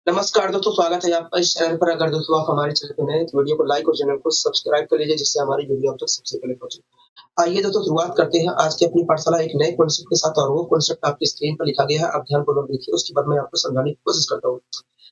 नमस्कार दोस्तों, स्वागत है आपका इस चैनल पर। अगर दोस्तों आप हमारे चैनल पे नए हैं तो वीडियो को लाइक और चैनल को सब्सक्राइब कर लीजिए, जिससे हमारी वीडियो आप तक सबसे पहले पहुंचे। आइए दोस्तों, शुरुआत करते हैं आज की अपनी पाठशाला एक नए कॉन्सेप्ट के साथ, और वो कॉन्सेप्ट आपकी स्क्रीन पर लिखा गया है। आप ध्यानपूर्वक देखिए, उसके बाद मैं आपको समझाने की कोशिश करता हूँ।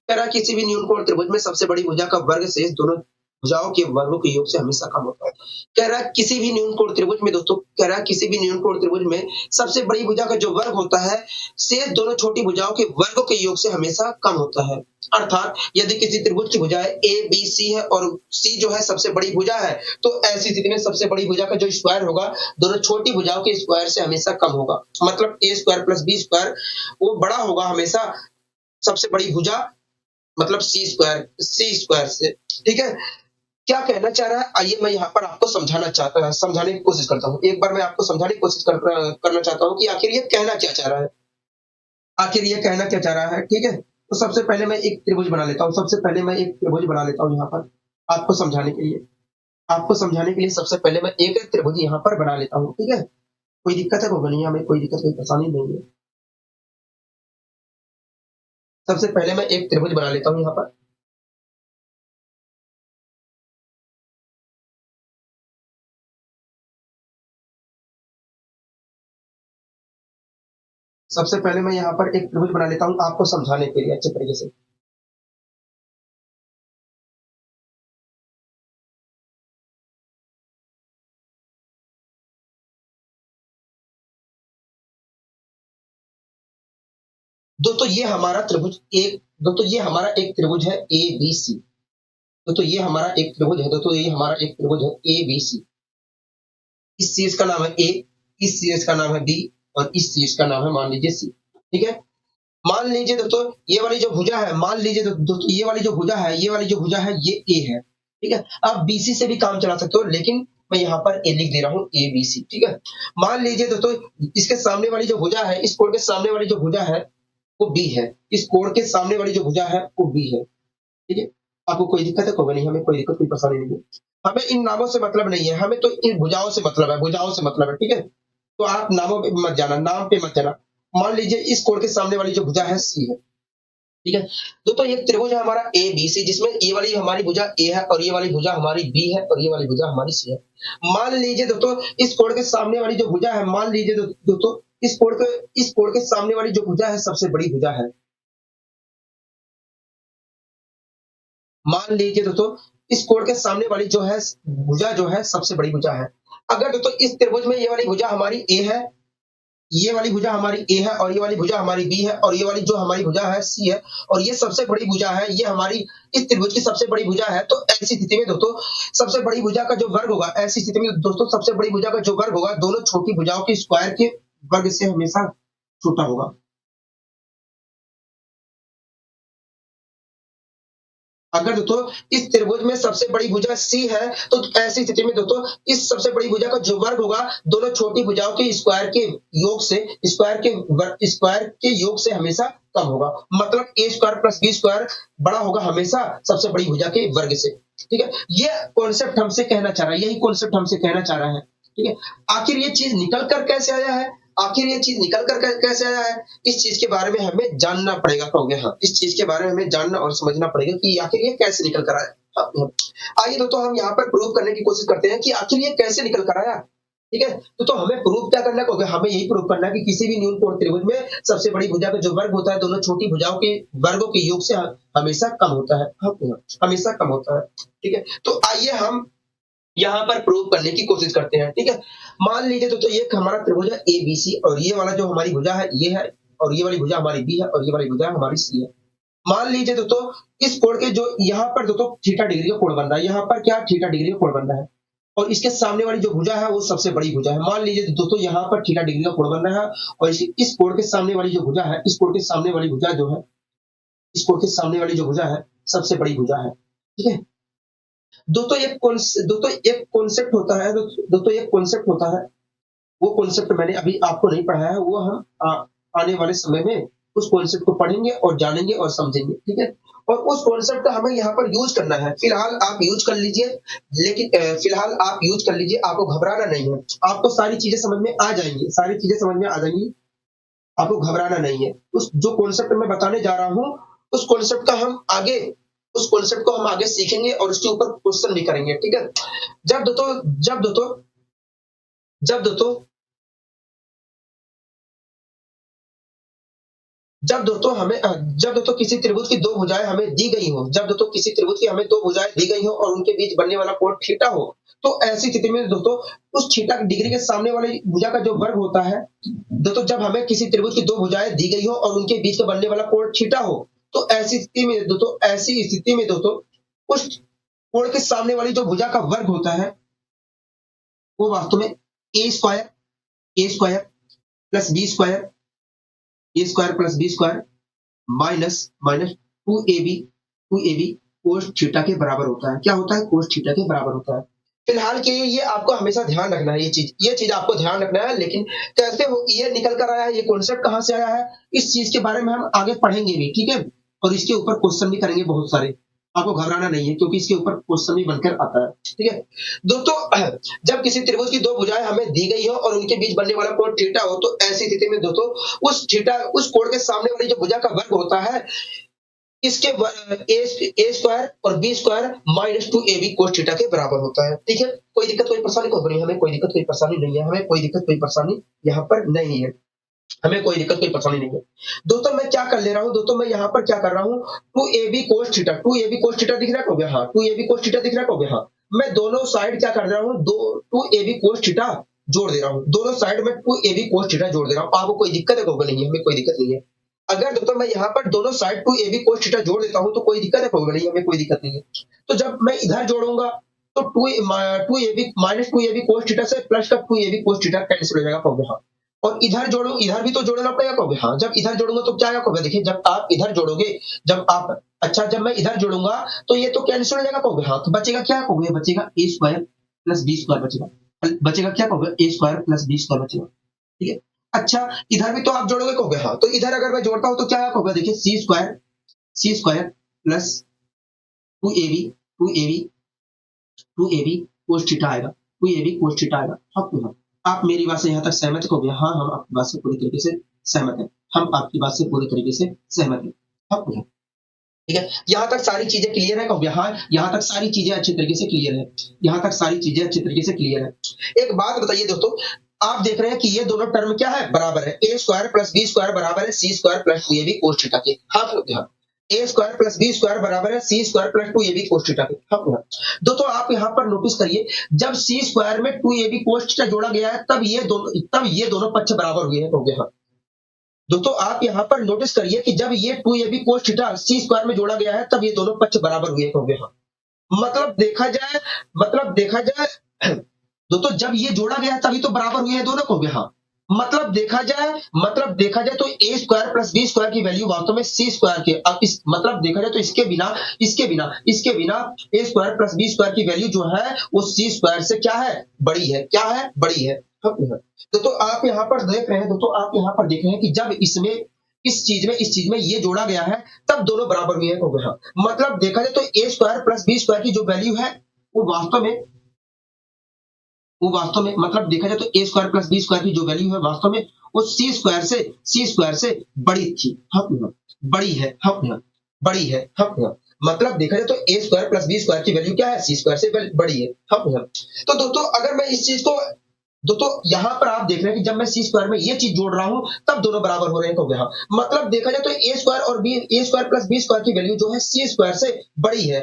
कह रहा है किसी भी न्यूनकोण त्रिभुज में सबसे बड़ी भुजा का वर्ग शेष दोनों भुजाओं के वर्गों के योग से हमेशा कम होता है। कह रहा है किसी भी न्यूनकोण त्रिभुज में दोस्तों, कह रहा है किसी भी न्यूनकोण त्रिभुज में सबसे बड़ी भुजा का जो वर्ग होता है, शेष दोनों छोटी भुजाओं के वर्गों के योग से हमेशा कम होता है। अर्थात यदि किसी त्रिभुज की भुजाएं ए बी सी है और सी जो है सबसे बड़ी भुजा है, तो ऐसी स्थिति में सबसे बड़ी भुजा का जो स्क्वायर होगा दोनों छोटी भुजाओं के स्क्वायर से हमेशा कम होगा। मतलब ए स्क्वायर प्लस बी स्क्वायर वो बड़ा होगा हमेशा सबसे बड़ी भुजा, मतलब सी स्क्वायर से। ठीक है, क्या कहना चाह रहा है, आइए मैं यहाँ पर आपको समझाने की कोशिश करता हूँ। एक बार मैं आपको समझाने की कोशिश करना चाहता हूँ कि आखिर ये कहना क्या चाह रहा है। आखिर ये कहना क्या चाह रहा है, ठीक है। तो सबसे पहले मैं एक त्रिभुज बना लेता हूँ। सबसे पहले मैं एक त्रिभुज बना लेता हूँ यहाँ पर आपको समझाने के लिए। आपको समझाने के लिए सबसे पहले मैं एक त्रिभुज यहाँ पर बना लेता हूँ, ठीक है। कोई दिक्कत है गोगनिया में? कोई दिक्कत, कोई परेशानी नहीं है। सबसे पहले मैं एक त्रिभुज बना लेता हूँ यहाँ पर। सबसे पहले मैं यहाँ पर एक त्रिभुज बना लेता हूँ आपको समझाने के लिए अच्छे तरीके से। दोस्तों ये हमारा एक त्रिभुज है ए बी सी। दोस्तों ये हमारा एक त्रिभुज है। दोस्तों ये हमारा एक त्रिभुज है ए बी सी। इस चीज का नाम है ए, इस चीज का नाम है बी, और इस चीज का नाम है मान लीजिए सी। ठीक है। मान लीजिए दोस्तों ये वाली जो भुजा है, मान लीजिए दोस्तों ये वाली जो भुजा है, ये वाली जो भुजा है ये ए है। ठीक है। आप बीसी से भी काम चला सकते हो, लेकिन मैं यहाँ पर ए लिख दे रहा हूँ, ए बी सी। ठीक है। मान लीजिए दोस्तों इसके सामने वाली जो भुजा है, इस कोण के सामने वाली जो भुजा है वो बी है। इस कोण के सामने वाली जो भुजा है वो बी है। ठीक है। आपको कोई दिक्कत है? कोई नहीं, हमें कोई दिक्कत, कोई परेशानी नहीं है। हमें इन नामों से मतलब नहीं है, हमें तो इन भुजाओं से मतलब है, भुजाओं से मतलब है। ठीक है। तो आप नामों पे मत जाना, नाम पे मत जाना। मान लीजिए इस कोण के सामने वाली जो भुजा है सी है। ठीक है। दोस्तों एक त्रिभुज है हमारा ए बी सी, जिसमें ये वाली हमारी भुजा ए है और ये वाली भुजा हमारी बी है और ये वाली भुजा हमारी सी है। मान लीजिए दोस्तों इस कोण के सामने वाली जो भुजा है, मान लीजिए दोस्तों इस कोण के सामने वाली जो भुजा है सबसे बड़ी भुजा है। मान लीजिए दोस्तों इस कोण के सामने वाली जो है भुजा जो है सबसे बड़ी भुजा है। अगर दोस्तों इस त्रिभुज में ये वाली भुजा हमारी ए है, ये वाली भुजा हमारी ए है और ये वाली भुजा हमारी बी है और ये वाली जो हमारी भुजा है सी है, और ये सबसे बड़ी भुजा है, ये हमारी इस त्रिभुज की सबसे बड़ी भुजा है। तो ऐसी स्थिति में दोस्तों सबसे बड़ी भुजा का जो वर्ग होगा, ऐसी स्थिति में दोस्तों सबसे बड़ी भुजा का जो वर्ग होगा दोनों छोटी भुजाओं के स्क्वायर के वर्ग से हमेशा छोटा होगा। अगर दोस्तों इस त्रिभुज में सबसे बड़ी भुजा सी है, तो ऐसी स्थिति में दोस्तों इस सबसे बड़ी भुजा का जो वर्ग होगा दोनों छोटी भुजाओं के स्क्वायर के योग से हमेशा कम होगा। मतलब ए स्क्वायर प्लस बी स्क्वायर बड़ा होगा हमेशा सबसे बड़ी भुजा के वर्ग से। ठीक है। ये कॉन्सेप्ट हमसे कहना चाह रहा है, यही कॉन्सेप्ट हमसे कहना चाह रहा है। ठीक है। आखिर ये चीज निकल कर कैसे आया है, आखिर ये चीज निकल कर कैसे आया है, इस चीज के बारे में हमें जानना पड़ेगा। कहोगे हाँ, इस चीज के बारे में हमें जानना और समझना पड़ेगा कि आखिर ये कैसे निकल कर आया। आइए दोस्तों हम यहाँ पर प्रूव करने की कोशिश करते हैं कि आखिर ये कैसे निकल कर आया। ठीक है। तो हमें प्रूव क्या करना है, हमें यही प्रूव करना है कि किसी भी न्यूनकोण त्रिभुज में सबसे बड़ी भुजा का जो वर्ग होता है दोनों छोटी भुजाओं के वर्गों के योग से हमेशा कम होता है। हमेशा कम होता है। ठीक है। तो आइए हम यहाँ पर प्रूव करने की कोशिश करते हैं। ठीक है। मान लीजिए तो ये हमारा त्रिभुज है ए बी सी, और ये वाला जो हमारी भुजा है ये है, और ये वाली भुजा हमारी बी है और ये वाली भुजा हमारी सी है। मान लीजिए दोस्तों इस कोण के जो यहाँ पर दोस्तों थीटा डिग्री का कोण बन रहा है, यहाँ पर क्या थीटा डिग्री का कोण बन रहा है, और इसके सामने वाली जो भुजा है वो सबसे बड़ी भुजा है। मान लीजिए दोस्तों यहाँ पर थीटा डिग्री का कोण बन रहा है, और इस कोण के सामने वाली जो भुजा है, इस कोण के सामने वाली भुजा जो है, इस कोण के सामने वाली जो भुजा है सबसे बड़ी भुजा है। ठीक है। दोस्तों एक कॉन्सेप्ट होता है, दोस्तों एक कॉन्सेप्ट होता है, वो कॉन्सेप्ट मैंने अभी आपको नहीं पढ़ाया है, वो हम आने वाले समय में उस कॉन्सेप्ट को पढ़ेंगे और जानेंगे और समझेंगे। ठीक है। और उस कॉन्सेप्ट का हमें यहाँ पर यूज करना है। फिलहाल आप यूज कर लीजिए, लेकिन फिलहाल आप यूज कर लीजिए, आपको घबराना नहीं है। आपको सारी चीजें समझ में आ जाएंगी, सारी चीजें समझ में आ जाएंगी, आपको घबराना नहीं है। उस जो कॉन्सेप्ट मैं बताने जा रहा हूँ उस कॉन्सेप्ट का हम आगे उस कॉन्सेप्ट को हम आगे सीखेंगे और उसके ऊपर क्वेश्चन भी करेंगे, ठीक है। जब दोस्तों जब दोस्तों जब दोस्तों जब दोस्तों किसी त्रिभुज की दो भुजाएं हमें दी गई हो, जब दोस्तों किसी त्रिभुज की हमें दो भुजाएं दी गई हो और उनके बीच बनने वाला कोण थीटा हो, तो ऐसी स्थिति में दोस्तों उस थीटा की डिग्री के सामने वाली भुजा का जो वर्ग होता है, दोस्तों जब हमें किसी त्रिभुज की दो भुजाएं दी गई हो और उनके बीच का बनने वाला कोण थीटा हो, तो ऐसी स्थिति में दोस्तों उस कोण के सामने वाली जो भुजा का वर्ग होता है, वो वास्तव में A square plus B square minus minus two A B cos theta के बराबर होता है। क्या होता है? कोस थीटा के बराबर होता है। फिलहाल के लिए ये आपको हमेशा ध्यान रखना है, ये चीज आपको ध्यान रखना है। लेकिन कैसे हो ये निकल कर आया है, ये कॉन्सेप्ट कहाँ से आया है, इस चीज के बारे में हम आगे पढ़ेंगे भी, ठीक है। और इसके ऊपर क्वेश्चन भी करेंगे बहुत सारे, आपको घबराना नहीं है, क्योंकि इसके ऊपर क्वेश्चन भी बनकर आता है, ठीक है दोस्तों। जब किसी त्रिभुज की दो भुजाएं हमें दी गई हो और उनके बीच बनने वाला कोण थीटा हो, तो ऐसी स्थिति में दोस्तों उस कोण के सामने वाली जो भुजा का वर्ग होता है, इसके ए स्क्वायर और B square minus two A B cos theta के बराबर होता है, ठीक है। कोई दिक्कत कोई परेशानी को नहीं, हमें कोई दिक्कत कोई परेशानी नहीं है, हमें कोई दिक्कत कोई परेशानी यहाँ पर नहीं है, हमें कोई दिक्कत कोई परेशानी नहीं है। दोस्तों मैं क्या कर ले रहा हूँ, दोस्तों मैं यहाँ पर क्या कर रहा हूँ, two A B cos theta दिख रहा है, हो गया हाँ, two A B cos theta दिख रहा है, हो गया हाँ। मैं दोनों साइड क्या कर रहा हूँ, two A B cos theta जोड़ दे रहा हूँ, दोनों साइड में two A B cos theta जोड़ दे रहा हूँ। आपको कोई दिक्कत है? नहीं है, हमें कोई दिक्कत नहीं है। अगर दोस्तों मैं यहाँ पर दोनों side two A B cos theta जोड़ देता हूँ तो कोई दिक्कत है? नहीं, हमें कोई दिक्कत नहीं है। तो जब मैं इधर जोड़ूंगा तो two A B minus two A B cos theta से प्लस का two A B cos theta cancel हो जाएगा, कहोगे हाँ। और इधर जोड़ो, इधर भी तो जोड़ना पड़ेगा, कहोगे हाँ। जब इधर जोड़ूंगा तो क्या आएगा, कहोगे देखिए, जब आप इधर जोड़ोगे, जब मैं इधर जोड़ूंगा तो ये तो कैंसिल हो जाएगा, कहोगे हाँ। तो बचेगा क्या, कहोगे बचेगा ए स्क्वायर प्लस बी स्क्वायर बचेगा क्या, कहोगे ए स्क्वायर प्लस बी स्क्वायर बचेगा, ठीक है। अच्छा इधर भी तो आप जोड़ोगे, कहोगे हाँ। तो इधर अगर मैं जोड़ता हूं तो क्या होगा, देखिए C square plus two A B cos theta आएगा, हाँ। आप मेरी बात से यहाँ तक सहमत हो गया? हाँ, हम आपकी बात से पूरी तरीके से सहमत हैं, हाँ, ठीक है। यहाँ तक सारी चीजें क्लियर है, कहोगे हाँ। यहाँ तक सारी चीजें अच्छी तरीके से क्लियर है, एक बात बताइए दोस्तों, आप देख रहे हैं कि ये दोनों टर्म क्या है, बराबर है। A square plus B square बराबर है C square plus two A B cos theta के, हाँ। A square plus B square बराबर है C square plus two A B cos theta के, हाँ। दोस्तों आप यहाँ पर नोटिस करिए, जब सी स्क्वायर में two A B cos theta जोड़ा गया है, तब ये दोनों पक्ष बराबर हुए हैं, हो गया हाँ। दोस्तों आप यहाँ पर नोटिस करिए कि जब ये two A B cos theta C square में जोड़ा गया है, तब ये दोनों पक्ष बराबर हुए, हो गया हाँ। मतलब देखा जाए दोस्तों, जब ये जोड़ा गया तभी तो बराबर हुए हैं दोनों, को गया हाँ। मतलब देखा जाए तो ए स्क्वायर प्लस बी स्क्वायर की वैल्यू वास्तव में सी स्क्वायर के, अब इस मतलब देखा जाए तो इसके बिना ए स्क्वायर प्लस बी स्क्वायर की वैल्यू जो है वो सी स्क्वायर से क्या है, बड़ी है। तो आप यहाँ पर देख रहे हैं कि जब इस चीज में ये जोड़ा गया है, तब दोनों बराबर हुए हैं, हो गया हाँ। मतलब देखा जाए तो ए स्क्वायर प्लस बी स्क्वायर की जो वैल्यू है वो वास्तव में मतलब देखा जाए तो ए स्क्वायर प्लस बी स्क्वायर की जो वैल्यू है वास्तव में वो सी स्क्वायर से बड़ी थी, बड़ी है, मतलब देखा जाए तो ए स्क्वायर प्लस बी स्क्वायर की वैल्यू क्या है, सी स्क्वायर से बड़ी है, तो दोस्तों अगर मैं इस चीज को दोस्तों यहाँ पर आप देख रहे हैं कि जब मैं सी स्क्वायर में ये चीज जोड़ रहा हूं तब दोनों बराबर हो रहे हैं, हो गया मतलब देखा जाए तो ए स्क्वायर प्लस बी स्क्वायर की वैल्यू जो है सी स्क्वायर से बड़ी है,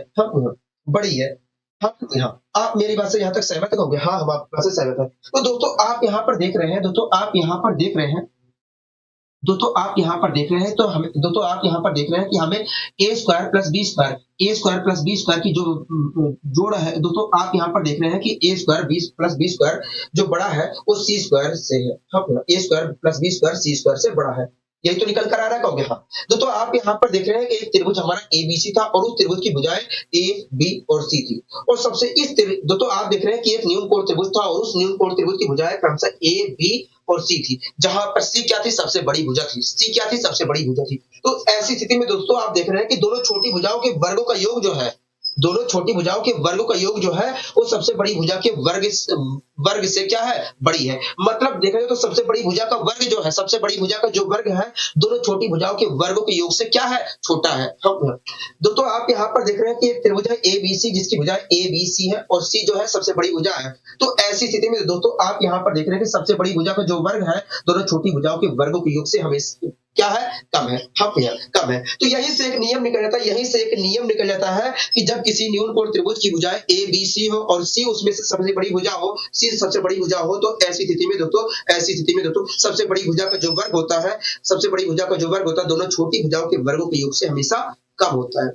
हाँ। आप मेरी बात से यहाँ तक सहमत हो गए? हाँ, हम आपकी बात से सहमत हैं। तो दोस्तों आप यहाँ पर देख रहे हैं तो आप यहाँ पर देख रहे हैं कि हमें ए स्क्वायर प्लस बी स्क्वायर की जो जोड़ है, दोस्तों आप यहाँ पर देख रहे हैं कि ए स्क्वायर प्लस बी स्क्वायर जो बड़ा है वो सी स्क्वायर से है, A square plus B square C square से बड़ा है, यही तो निकल कर आ रहा है, कहोगे हाँ। दोस्तों आप यहाँ पर देख रहे हैं कि एक त्रिभुज हमारा एबीसी था और उस त्रिभुज की भुजाएं ए बी और सी थी, और सबसे दोस्तों आप देख रहे हैं कि एक न्यून कोण त्रिभुज था और उस न्यून कोण त्रिभुज की भुजाएं क्रमशः ए बी और सी थी, जहां पर सी क्या थी, सबसे बड़ी भुजा थी, सबसे बड़ी भुजा थी। तो ऐसी स्थिति में दोस्तों आप देख रहे हैं कि दोनों छोटी भुजाओं के वर्गों का योग जो है वो सबसे बड़ी भुजा के वर्ग वर्ग से क्या है, बड़ी है। मतलब देखा जाए तो सबसे बड़ी भुजा का वर्ग जो है, सबसे बड़ी भुजा का जो वर्ग है, दोनों छोटी भुजाओं के वर्गों के योग से क्या है, छोटा है। दोस्तों आप यहाँ पर देख रहे हैं कि एक त्रिभुज है एबीसी, जिसकी भुजा एबीसी है और सी जो है सबसे बड़ी भुजा है। तो ऐसी स्थिति में दोस्तों आप यहाँ पर देख रहे हैं कि सबसे बड़ी भुजा का जो वर्ग है, दोनों छोटी भुजाओं के वर्गों के योग से हमेशा क्या है, कम है। हाँ भैया, कम है। तो यहीं से एक नियम निकल जाता है, यहीं से एक नियम निकल जाता है कि जब किसी न्यून कोण त्रिभुज की भुजाएं ए बी सी हो और सी उसमें से सबसे बड़ी भुजा हो, सी सबसे बड़ी भुजा हो, तो ऐसी स्थिति में दोस्तों सबसे बड़ी भुजा का जो वर्ग होता है, सबसे बड़ी भुजा का जो वर्ग होता है, दोनों छोटी भुजाओं के वर्गों के योग से हमेशा कम होता है।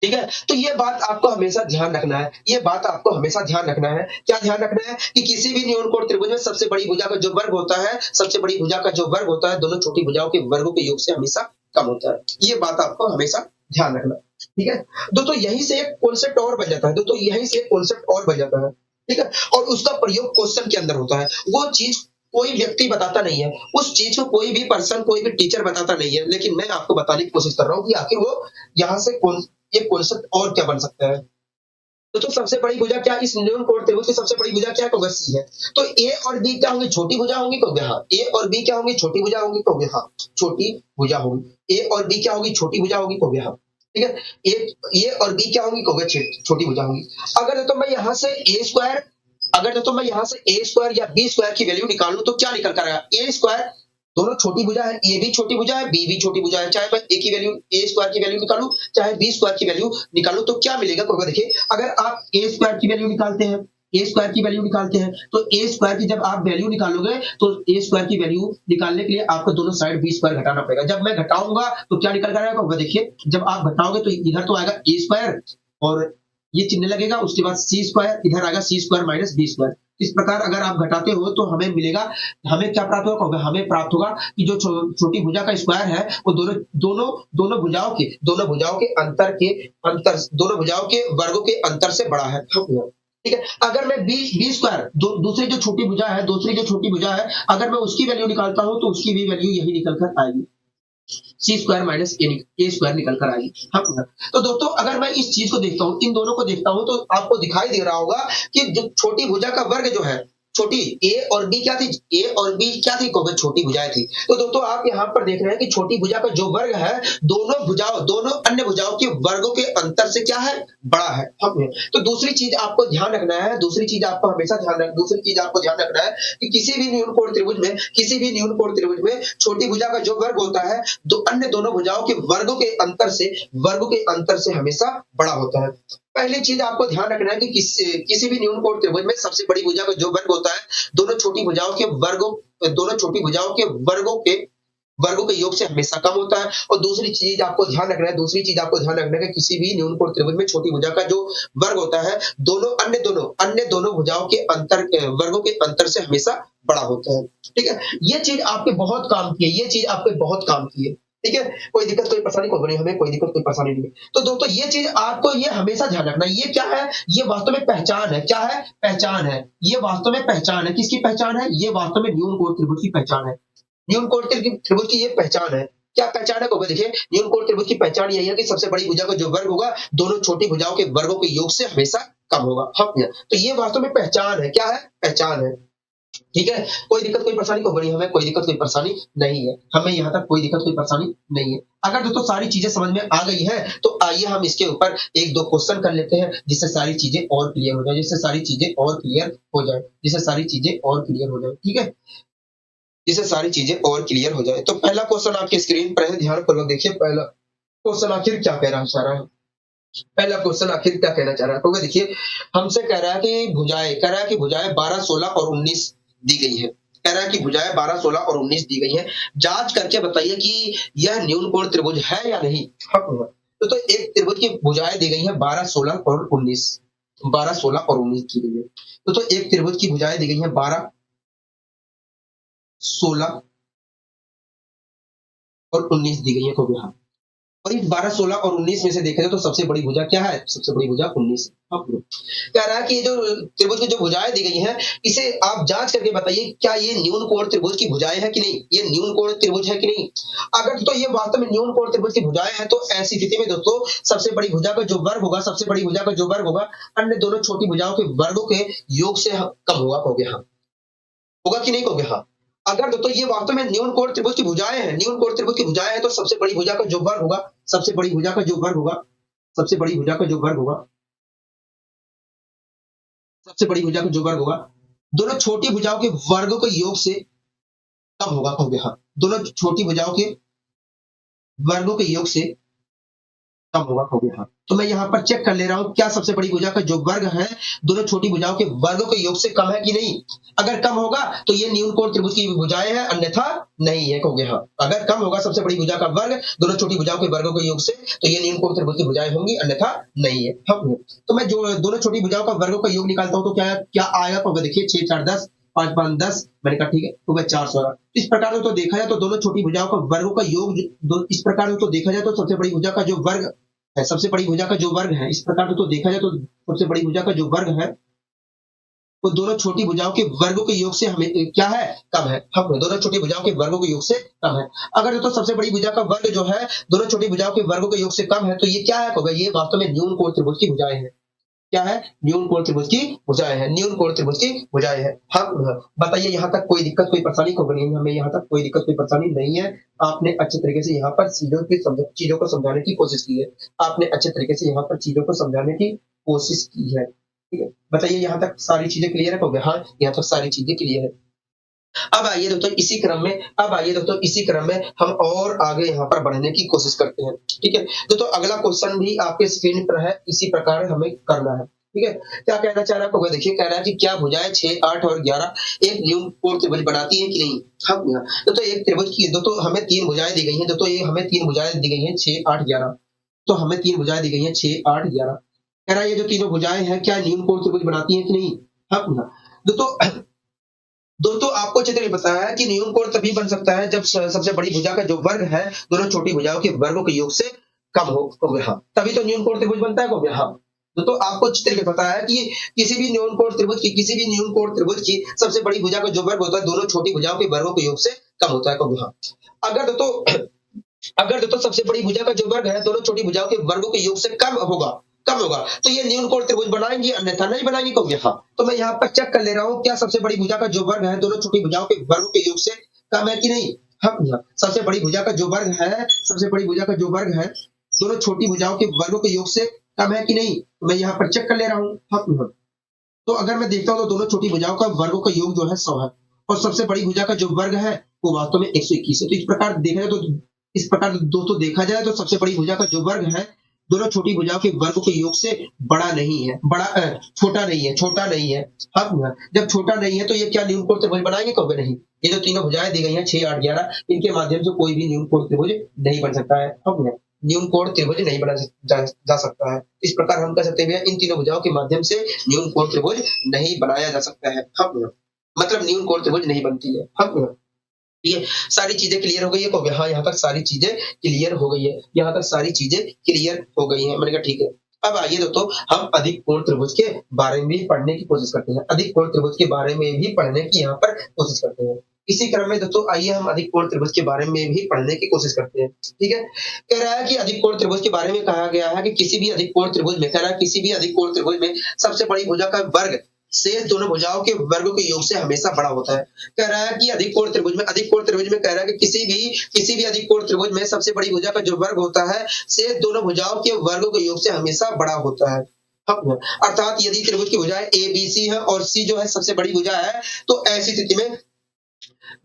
ठीक है, तो ये बात आपको हमेशा ध्यान रखना है, ये बात आपको हमेशा ध्यान रखना है। क्या ध्यान रखना है कि किसी भी न्यून कोण त्रिभुज में सबसे बड़ी भुजा का जो वर्ग होता है, सबसे बड़ी भुजा का जो वर्ग होता है, दोनों छोटी भुजाओं के वर्गों के योग से हमेशा कम होता है। ये बात आपको हमेशा ध्यान रखना। ठीक है दोस्तों, यहीं से एक कॉन्सेप्ट और बन जाता है, दोस्तों यहीं से एक कॉन्सेप्ट और बन जाता है। ठीक है, और उसका प्रयोग क्वेश्चन के अंदर होता है। वो चीज कोई व्यक्ति बताता नहीं है, उस चीज को कोई भी पर्सन, कोई भी टीचर बताता नहीं है, लेकिन मैं आपको बताने की कोशिश कर रहा हूँ कि आखिर वो यहाँ से ये कॉन्सेप्ट और क्या बन सकता है। तो सबसे बड़ी भुजा क्या, इस न्यून कोण त्रिभुज की सबसे बड़ी भुजा क्या होगा, सी है। तो ए और बी क्या होंगी, छोटी भुजा होंगी, कहोगे हाँ। ए और बी क्या होंगी, छोटी भुजा होंगी, कहोगे हाँ, छोटी भुजा होंगी। ए और बी क्या होगी, छोटी भुजा होगी, कहोगे हाँ। ठीक है, ए और बी क्या होंगी, कहोगे छोटी भुजा होंगी। अगर तो मैं यहाँ से ए स्क्वायर, अगर तो मैं यहाँ से ए स्क्वायर या बी स्क्वायर की वैल्यू निकालूं तो क्या निकल कर आएगा, ए स्क्वायर, दोनों छोटी भुजा है, ए भी छोटी भुजा है, बी भी छोटी भुजा है। चाहे मैं ए की वैल्यू, ए स्क्वायर की वैल्यू निकालूं, चाहे बी स्क्वायर की वैल्यू निकालूं, तो क्या मिलेगा, कोई देखिए, अगर आप ए स्क्वायर की वैल्यू निकालते हैं, ए स्क्वायर की वैल्यू निकालते हैं, तो ए स्क्वायर की जब आप वैल्यू निकालोगे तो ए स्क्वायर की वैल्यू निकालने के लिए आपको दोनों साइड बी स्क्वायर घटाना पड़ेगा। जब मैं घटाऊंगा तो क्या निकल कर आएगा, देखिए, जब आप घटाओगे तो इधर तो आएगा ए स्क्वायर और ये चिन्ह लगेगा, उसके बाद सी स्क्वायर, इधर आएगा सी स्क्वायर माइनस बी स्क्वायर। इस प्रकार अगर आप घटाते हो तो हमें मिलेगा, हमें क्या प्राप्त होगा, हमें प्राप्त होगा कि जो छोटी भुजा का स्क्वायर है वो दोनों भुजाओं के दोनों भुजाओं के वर्गों के अंतर से बड़ा है। ठीक है, अगर मैं बी स्क्वायर, दूसरी जो छोटी भुजा है, अगर मैं उसकी वैल्यू निकालता हूं तो उसकी भी वैल्यू यही निकल कर आएगी, सी स्क्वायर माइनस ए स्क्वायर निकल कर आएगी। हाँ, तो दोस्तों अगर मैं इस चीज को देखता हूँ, इन दोनों को देखता हूँ, तो आपको दिखाई दे रहा होगा कि जो छोटी भुजा का वर्ग जो है, छोटी ए और बी क्या थी, ए और बी क्या थी, छोटी भुजाएं थी। तो दोस्तों आप यहाँ पर देख रहे हैं कि छोटी भुजा का जो वर्ग है, दोनों अन्य भुजाओं के वर्गों के अंतर से क्या है, बड़ा है। तो दूसरी चीज आपको ध्यान रखना है, दूसरी चीज आपको ध्यान रखना है कि किसी भी न्यून कोण त्रिभुज में छोटी भुजा का जो वर्ग होता है, अन्य दोनों भुजाओं के वर्गों के अंतर से हमेशा बड़ा होता है। पहली चीज आपको ध्यान रखना है कि किसी भी न्यून कोण त्रिभुज में सबसे बड़ी भुजा का जो वर्ग होता है, दोनों छोटी भुजाओं के वर्गों के योग से हमेशा कम होता है। और दूसरी चीज आपको ध्यान रखना है कि किसी भी न्यून कोण त्रिभुज में छोटी भुजा का जो वर्ग होता है, अन्य दोनों भुजाओं के वर्गों के अंतर से हमेशा बड़ा होता है। ठीक है, ये चीज आपके बहुत काम की है। ठीक है, कोई दिक्कत कोई परेशानी को नहीं, हमें कोई दिक्कत कोई परेशानी नहीं है। तो दोस्तों ये चीज आपको ये हमेशा ध्यान रखना है। ये क्या है, ये वास्तव में पहचान है। क्या है, पहचान है। ये वास्तव में पहचान है, किसकी पहचान है, ये वास्तव में न्यून कोण त्रिभुज की पहचान है। न्यून कोण त्रिभुज की ये पहचान है। क्या पहचान है, को देखिए, न्यून कोण त्रिभुज की पहचान यही है कि सबसे बड़ी भुजा का जो वर्ग होगा, दोनों छोटी भुजाओं के वर्गों के योग से हमेशा कम होगा। तो ये वास्तव में पहचान है। क्या है, पहचान है। ठीक है, कोई दिक्कत कोई परेशानी को बनी, हमें कोई दिक्कत कोई परेशानी नहीं है, हमें यहाँ तक कोई दिक्कत कोई परेशानी नहीं है। अगर दोस्तों सारी चीजें समझ में आ गई है तो आइए हम इसके ऊपर एक दो क्वेश्चन कर लेते हैं, जिससे सारी चीजें और क्लियर हो जाए, ठीक है, जिससे सारी चीजें और क्लियर हो जाए। तो पहला क्वेश्चन आपकी स्क्रीन पर है, ध्यानपूर्वक देखिए। पहला क्वेश्चन आखिर क्या कहना चाह रहा है, पहला क्वेश्चन आखिर क्या कहना चाह रहा है, तो देखिए, हमसे कह रहा है कि भुजाएं 12, 16 और 19 दी गई है। कह रहा है कि भुजाएं 12, 16 और 19 दी गई है। जांच करके बताइए कि यह न्यून कोण त्रिभुज है या नहीं। तो एक त्रिभुज की भुजाएं दी गई है 12, 16 और 19, 12, 16 और 19 की गई है। तो एक त्रिभुज की भुजाएं दी गई है 12, 16 और 19 दी गई है, तो यहाँ और इस 12, 16 और 19 में से देखा जाए तो सबसे बड़ी भुजा क्या है? सबसे बड़ी भुजा 19 है। अब कह रहा है कि ये जो त्रिभुज की जो भुजाएँ दी गई हैं, इसे आप जाँच करके बताइए क्या ये न्यून कोण त्रिभुज की भुजाएँ हैं कि नहीं? ये न्यून कोण त्रिभुज है कि नहीं? अगर तो ये वास्तव में न्यून कोण त्रिभुज की भुजाएँ हैं, तो ऐसी स्थिति में दोस्तों सबसे बड़ी भुजा का जो वर्ग होगा, सबसे बड़ी भुजा का जो वर्ग होगा, अन्य दोनों छोटी भुजाओं के वर्गों के योग से कम होगा। कहोगे हाँ। होगा कि नहीं कहोगे हाँ? अगर दोस्तों ये वास्तव में न्यून कोण त्रिभुज की भुजाएँ हैं, न्यून कोण त्रिभुज की भुजाएँ हैं, तो सबसे बड़ी भुजा का जो वर्ग होगा, सबसे बड़ी भुजा का जो वर्ग होगा, सबसे बड़ी भुजा का जो वर्ग होगा, सबसे बड़ी भुजा का जो वर्ग होगा, दोनों छोटी भुजाओं के वर्गों के योग से कम होगा। कहोगे हाँ। दोनों छोटी भुजाओं के वर्गों के योग से कम होगा। कहोगे हाँ। तो मैं यहाँ पर चेक कर ले रहा हूँ क्या सबसे बड़ी भुजा का जो वर्ग है, दोनों छोटी भुजाओं के वर्गों के योग से कम है कि नहीं? अगर कम होगा तो ये न्यून कोण त्रिभुज की भुजाएँ हैं, अन्यथा नहीं है। कहोगे हाँ। अगर कम होगा सबसे बड़ी भुजा का वर्ग दोनों छोटी भुजाओं के वर्गों के योग से, तो ये न्यून कोण त्रिभुज की भुजाएँ होंगी, अन्यथा नहीं है। हाँ। तो मैं जो दोनों छोटी भुजाओं का वर्गों का योग निकालता हूँ तो क्या क्या आएगा? तो देखिए 6, 4, 10, 5, 5, 10, मैंने कहा ठीक है, तो वह 416। इस प्रकार से तो देखा जाए तो दोनों छोटी भुजाओं का वर्गों का योग इस प्रकार से तो देखा जाए तो सबसे बड़ी भुजा का जो वर्ग है, सबसे बड़ी भुजा का जो वर्ग है, इस प्रकार से तो देखा जाए तो सबसे बड़ी भुजा का जो वर्ग है, वो दोनों छोटी भुजाओं के वर्गों के योग से हमें क्या है? कम है। हम दोनों छोटी भुजाओं के वर्गों के योग से कम है। अगर तो सबसे बड़ी भुजा का वर्ग जो है दोनों छोटी भुजाओं के वर्गों के योग से कम है, तो ये क्या है? होगा ये वास्तव में न्यून कोण त्रिभुज की भुजाएं हैं। क्या है? न्यून कोण त्रिभुज की भुजाएं हैं। न्यून कोण त्रिभुज की भुजाएं हैं। हम बताइए यहाँ तक कोई दिक्कत कोई परेशानी को नहीं है? हमें यहाँ तक कोई दिक्कत कोई परेशानी नहीं है। आपने अच्छे तरीके से यहाँ पर चीजों को समझाने की कोशिश की है। आपने अच्छे तरीके से यहाँ पर चीजों को समझाने की कोशिश की है। ठीक है, बताइए यहाँ तक सारी चीजें क्लियर है? कहोगे हाँ, यहाँ तक सारी चीजें क्लियर है। अब आइए दोस्तों इसी क्रम में हम और आगे यहाँ पर बढ़ने की कोशिश करते हैं। ठीक है, दोस्तों अगला क्वेश्चन भी आपके स्क्रीन पर है, इसी प्रकार हमें करना है। ठीक है, क्या कहना चाह रहा है? देखिए कह रहा है कि क्या भुजाएं 6, 8 और 11 एक न्यून कोण त्रिभुज बनाती है कि नहीं? हम दोस्तों एक त्रिभुज की दोस्तों हमें 3 भुजाएं दी गई हैं। दोस्तों ये हमें 3 भुजाएं दी गई हैं 6, 8, 11। तो हमें 3 भुजाएं दी गई हैं 6, 8, 11। कह रहा है ये जो तीनों भुजाएं हैं क्या न्यून कोण त्रिभुज बनाती है कि नहीं? हम दोस्तों दोस्तों आपको अच्छी तरह पता है कि न्यून कोण तभी बन सकता है जब सबसे बड़ी भुजा का जो वर्ग है दोनों छोटी भुजाओं के वर्गों के योग से कम हो। कहोगे हाँ, तभी तो न्यून कोण त्रिभुज बनता है। कहोगे हाँ। दोस्तों आपको अच्छी तरह पता है कि किसी भी न्यून कोण त्रिभुज की सबसे बड़ी भुजा का जो वर्ग होता है दोनों छोटी भुजाओं के वर्गों के योग से कम होता है। कहोगे हाँ। अगर दोस्तों सबसे बड़ी भुजा का जो वर्ग है दोनों छोटी भुजाओं के वर्गों के योग से कम होगा, तो ये न्यून कोण त्रिभुज बनाएंगे, अन्यथा नहीं बनाएंगे। कहोगे हाँ। तो मैं यहाँ पर चेक कर ले रहा हूँ क्या सबसे बड़ी भुजा का जो वर्ग है दोनों छोटी भुजाओं के वर्गों के योग से कम है कि नहीं? हाँ, सबसे बड़ी भुजा का जो वर्ग है, सबसे बड़ी भुजा का जो वर्ग है दोनों छोटी भुजाओं के वर्गों के योग से कम है कि नहीं? तो मैं यहाँ पर चेक कर ले रहा हूँ। हाँ, तो अगर मैं देखता हूँ तो दोनों छोटी भुजाओं का वर्गों का योग जो है 100 है, और सबसे बड़ी भुजा का जो वर्ग है वो वास्तव में 121 है। तो इस प्रकार दोस्तों देखा जाए तो सबसे बड़ी भुजा का जो वर्ग है दोनों छोटी भुजाओं के वर्गों के योग से बड़ा नहीं है, छोटा नहीं है। हाँ, जब छोटा नहीं है तो ये क्या न्यून कोण त्रिभुज बनाएंगे? कहोगे नहीं। ये जो तीनों भुजाएं दी गई हैं 6, 8, 11, इनके माध्यम से कोई भी न्यून कोण त्रिभुज नहीं बन सकता है। हम न्यून कोण त्रिभुज नहीं बना जा सकता है। इस प्रकार हम कह सकते हैं इन तीनों भुजाओं के माध्यम से न्यून कोण त्रिभुज नहीं बनाया जा सकता है। हम मतलब न्यून कोण त्रिभुज नहीं बनती है। हम ठीक है, सारी चीजें क्लियर हो गई है? कहोगे हाँ, यहाँ तक सारी चीजें क्लियर हो गई है। यहाँ तक सारी चीजें क्लियर हो गई है। मैंने कहा ठीक है। अब आइए दोस्तों हम अधिक कोण त्रिभुज के बारे में भी पढ़ने की कोशिश करते हैं। अधिक कोण त्रिभुज के बारे में भी पढ़ने की यहाँ पर कोशिश करते हैं। इसी क्रम में दोस्तों आइए हम अधिक कोण त्रिभुज के बारे में भी पढ़ने की कोशिश करते हैं। ठीक है, कह रहा है कि अधिक कोण त्रिभुज के बारे में कहा गया है कि किसी भी अधिक कोण त्रिभुज में सबसे बड़ी भुजा का वर्ग शेष दोनों भुजाओं के वर्गों के योग से हमेशा बड़ा होता है। कह रहा है कि अधिक कोण त्रिभुज में कह रहा है कि किसी भी अधिक कोण त्रिभुज में सबसे बड़ी भुजा का जो वर्ग होता है शेष दोनों भुजाओं के वर्गों के योग से हमेशा बड़ा होता है। अर्थात यदि त्रिभुज की भुजाएं ए बी सी है और सी जो है सबसे बड़ी भुजा है, तो ऐसी स्थिति में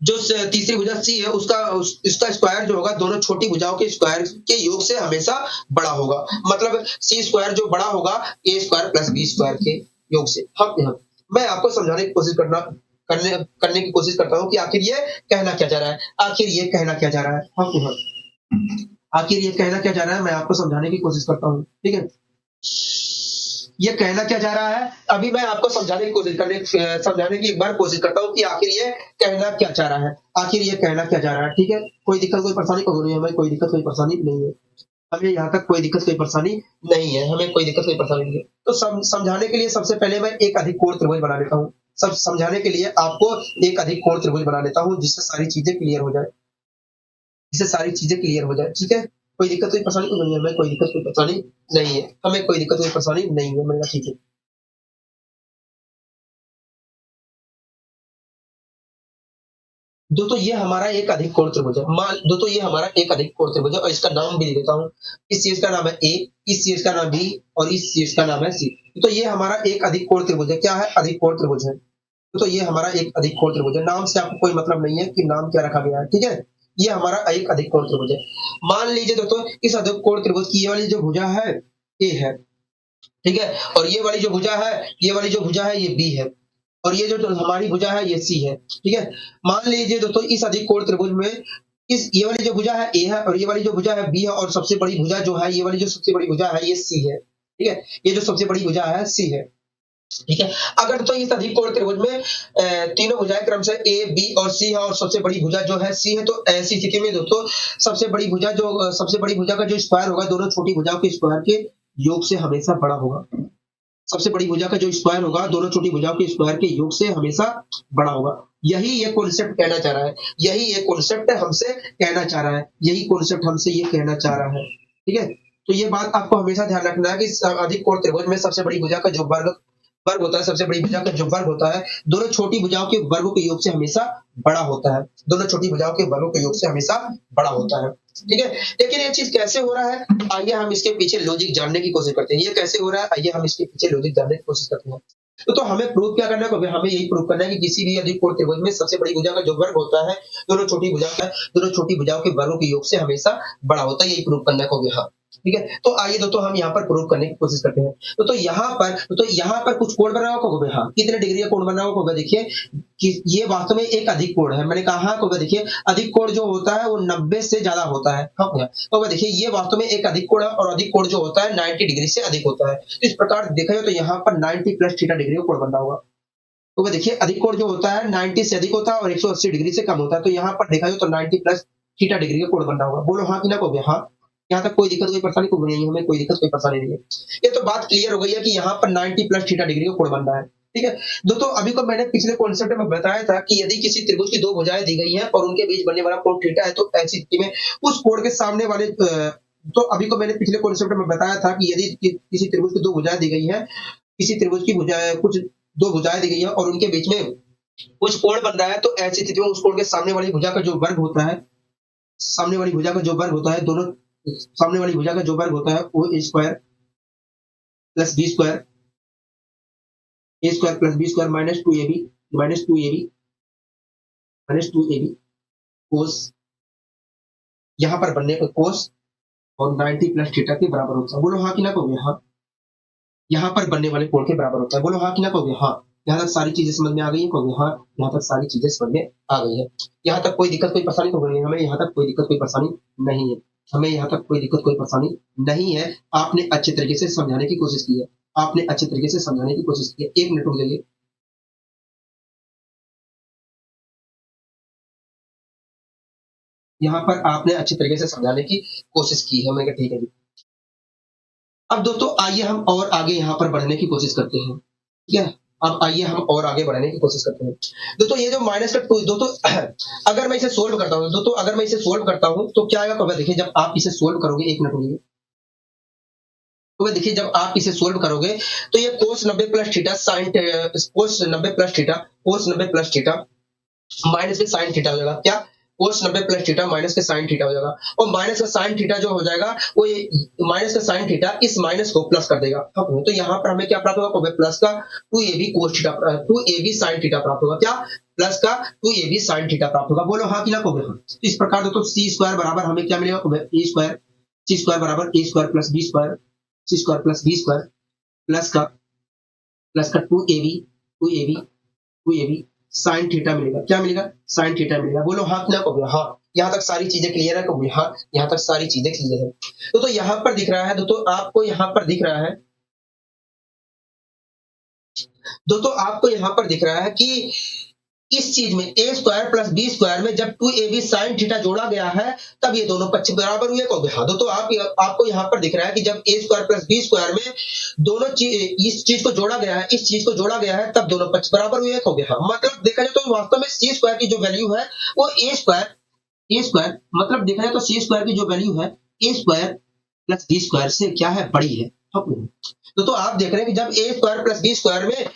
जो तीसरी भुजा सी है उसका स्क्वायर जो होगा दोनों छोटी भुजाओं के स्क्वायर के योग से हमेशा बड़ा होगा। मतलब सी स्क्वायर जो बड़ा होगा ए स्क्वायर प्लस बी स्क्वायर के योग से। मैं आपको समझाने की कोशिश करने की कोशिश करता हूँ कि आखिर ये कहना क्या चाह रहा है। आखिर ये कहना क्या चाह रहा है मैं आपको समझाने की कोशिश करता हूँ। ठीक है, ये कहना क्या चाह रहा है अभी मैं आपको समझाने की एक बार कोशिश करता हूँ कि आखिर ये कहना क्या चाह रहा है। ठीक है, कोई दिक्कत कोई परेशानी नहीं है, कोई दिक्कत कोई परेशानी नहीं है। हमें यहाँ तक कोई दिक्कत कोई परेशानी नहीं है, हमें कोई दिक्कत कोई परेशानी नहीं है। तो समझाने के लिए सबसे पहले मैं एक अधिक कोण त्रिभुज बना लेता हूँ। सब समझाने के लिए आपको एक अधिक कोण त्रिभुज बना लेता हूँ, जिससे सारी चीजें क्लियर हो जाए, जिससे सारी चीजें क्लियर हो जाए, ठीक है? कोई दिक्कत कोई परेशानी तो नहीं है, हमें कोई दिक्कत कोई परेशानी नहीं है, हमें कोई दिक्कत कोई परेशानी नहीं है। मैंने कहा ठीक है। दोस्तों ये हमारा एक अधिक कोण त्रिभुज है। दोस्तों ये हमारा एक अधिक कोण त्रिभुज है और इसका नाम भी लिख देता हूँ। इस चीज का नाम है ए, इस चीज का नाम बी और इस चीज का नाम है सी। तो ये हमारा एक अधिक कोण त्रिभुज है। क्या है? अधिक कोण त्रिभुज है। तो ये हमारा एक अधिक कोण त्रिभुज है। नाम से आपको कोई मतलब नहीं है कि नाम क्या रखा गया है, ठीक है? ये हमारा एक अधिक कोण त्रिभुज है। मान लीजिए दोस्तों इस अधिक कोण त्रिभुज की ये वाली जो भुजा है ए है, ठीक है? और ये वाली जो भुजा है, ये वाली जो भुजा है ये बी है और ये जो हमारी भुजा है ये सी है, ठीक है? मान लीजिए दोस्तों इस अधिक कोण त्रिभुज में इस ये वाली जो भुजा है ए है और ये वाली जो भुजा है बी है और सबसे बड़ी भुजा जो है ये वाली जो सबसे बड़ी भुजा है ये सी है, ठीक है? ये जो सबसे बड़ी भुजा है सी है, ठीक है? अगर तो इस अधिक कोण त्रिभुज में तीनों भुजाएं क्रम से ए, बी और सी है और सबसे बड़ी भुजा जो है सी है, तो ऐसी स्थिति में दोस्तों सबसे बड़ी भुजा का जो स्क्वायर होगा दोनों छोटी भुजाओं के स्क्वायर के योग से हमेशा बड़ा होगा। सबसे बड़ी भुजा का जो स्क्वायर होगा दोनों छोटी भुजाओं के स्क्वायर के योग से हमेशा बड़ा होगा। यही ये कॉन्सेप्ट कहना चाह रहा है, यही ये कॉन्सेप्ट हमसे कहना चाह रहा है, यही कॉन्सेप्ट हमसे ये कहना चाह रहा है, ठीक है? तो ये बात आपको हमेशा ध्यान रखना है कि अधिक कोण त्रिभुज में सबसे बड़ी भुजा का जो वर्ग वर्ग होता है, सबसे बड़ी भुजा का जो वर्ग होता है दोनों छोटी भुजाओं के वर्गों के योग से हमेशा बड़ा होता है, दोनों छोटी भुजाओं के वर्गों के योग से हमेशा बड़ा होता है, ठीक है? लेकिन ये चीज कैसे हो रहा है, आइए हम इसके पीछे लॉजिक जानने की कोशिश करते हैं। ये कैसे हो रहा है, आइए हम इसके पीछे लॉजिक जानने की कोशिश करते हैं। तो हमें प्रूव क्या करना है, हमें यही प्रूव करना है कि किसी भी अधिक कोण त्रिभुज में सबसे बड़ी भुजा का जो वर्ग होता है दोनों छोटी भुजाओं के वर्गों के योग से हमेशा बड़ा होता है, यही प्रूव करना है हाँ, ठीक है? तो आइए दोस्तों हम यहाँ पर प्रूव करने की कोशिश करते हैं। तो यहाँ पर कुछ कोण बना होगा, हाँ, कितने डिग्री का कोण बना होगा? देखिए कि ये वास्तव में एक अधिक कोण है। मैंने कहा होगा, देखिए अधिक कोण जो होता है वो 90 से ज्यादा होता है, हाँ भैया। तो देखिए ये वास्तव में एक अधिक कोण है और अधिक कोण जो होता है 90 डिग्री से अधिक होता है। तो इस प्रकार देखा जाए तो यहाँ पर 90 प्लस थीटा डिग्री का कोण बनना होगा। तो देखिए अधिक कोण जो होता है 90 से अधिक होता है और 180 डिग्री से कम होता है। तो यहाँ पर देखा जाए तो 90 प्लस थीटा डिग्री का कोण बनना होगा। बोलो हाँ कि ना कहोगे? हाँ। यहाँ तक कोई दिक्कत कोई परेशानी को नहीं है, हमें कोई दिक्कत कोई परेशानी नहीं है। ये तो बात क्लियर हो गई है कि यहाँ पर 90 प्लस थीटा डिग्री का कोण बन रहा है, ठीक है? दोस्तों अभी को मैंने पिछले कॉन्सेप्ट में बताया था कि यदि किसी त्रिभुज की दो भुजाएं दी गई हैं और उनके बीच बनने वाला कोण थीटा है, तो ऐसी स्थिति में उस कोण के सामने वाले तो अभी को मैंने पिछले कॉन्सेप्ट में बताया था कि यदि किसी त्रिभुज की दो भुजाएं दी गई हैं, किसी त्रिभुज की भुजाएं कुछ दो भुजाएं दी गई हैं और उनके बीच में कुछ कोण बन रहा है, तो ऐसी स्थिति में उस कोण के सामने वाली भुजा का जो वर्ग होता है, सामने वाली भुजा का जो वर्ग होता है, दोनों सामने वाली भुजा का जो वर्ग होता है वो A square plus B square plus B square minus two A B cos यहाँ पर बनने का कोस और 90 प्लस थीटा के बराबर होता है। बोलो हाँ कि ना कहोगे? हाँ। यहाँ पर बनने वाले कोण के बराबर होता है। बोलो हाँ कि ना कहोगे? हाँ। यहाँ तक सारी चीजें समझ में आ गई है? कहोगे हाँ। यहाँ तक सारी चीजें समझ में आ गई है। यहाँ तक कोई दिक्कत कोई परेशानी तो नहीं है, हमें यहाँ तक कोई दिक्कत कोई परेशानी नहीं है, हमें यहाँ तक कोई दिक्कत कोई परेशानी नहीं है। आपने अच्छे तरीके से समझाने की कोशिश की है, आपने अच्छे तरीके से समझाने की कोशिश की है। 1 मिनट रुक जाइए। यहाँ पर आपने अच्छे तरीके से समझाने की कोशिश की है, मैंने कहा ठीक है जी। अब दोस्तों आइए हम और आगे यहाँ पर बढ़ने की कोशिश करते हैं, ठीक है? अब आइए हम और आगे बढ़ने की कोशिश करते हैं। दोस्तों ये जो माइनस का टू, दोस्तों अगर मैं इसे सोल्व करता हूँ, दोस्तों अगर मैं इसे सोल्व करता हूँ तो क्या आएगा? कब देखिए जब आप इसे सोल्व करोगे, 1 मिनट रुकिए। तो देखिए जब आप इसे सोल्व करोगे तो ये कोस 90 plus theta sine cos 90 plus theta minus के साइन थीटा हो जाएगा। क्या? कोस 90 प्लस थीटा माइनस के साइन थीटा हो जाएगा और माइनस का साइन थीटा जो हो जाएगा वो ये माइनस का साइन थीटा इस माइनस को प्लस कर देगा। तो यहाँ पर हमें क्या प्राप्त होगा? प्लस का 2ab cos theta 2ab sine theta प्राप्त होगा। क्या? प्लस का 2ab साइन थीटा प्राप्त होगा। बोलो हाँ कि ना कहोगे? हाँ। इस प्रकार दोस्तों सी स्क्वायर बराबर हमें क्या मिलेगा? ए स्क्वायर सी स्क्वायर बराबर A square plus B square C square plus B square plus का 2ab साइन थीटा मिलेगा। क्या मिलेगा? साइन थीटा मिलेगा। बोलो हाँ कि ना कहोगे? हाँ। यहाँ तक सारी चीजें क्लियर है? कहोगे हाँ। यहाँ तक सारी चीजें क्लियर है। तो यहाँ पर दिख रहा है दोस्तों, आपको यहाँ पर दिख रहा है दोस्तों, आपको यहाँ पर दिख रहा है कि इस चीज में A square plus B square में जब 2ab sin थीटा जोड़ा गया है तब ये दोनों पक्ष बराबर हुए कहोगे हाँ। तो आपको यहाँ पर दिख रहा है कि जब ए स्क्वायर प्लस बी स्क्वायर में दोनों चीज इस चीज को जोड़ा गया है, इस चीज को जोड़ा गया है, तब दोनों पक्ष बराबर हुए कहोगे हाँ। मतलब देखा जाए तो वास्तव में सी स्क्वायर की जो वैल्यू है वो ए स्क्वायर मतलब देखा जाए तो सी स्क्वायर की जो वैल्यू है A square plus B square से क्या है, बड़ी है। तो आप देख रहे हैं कि जब ए स्क्वायर प्लस बी स्क्वायर में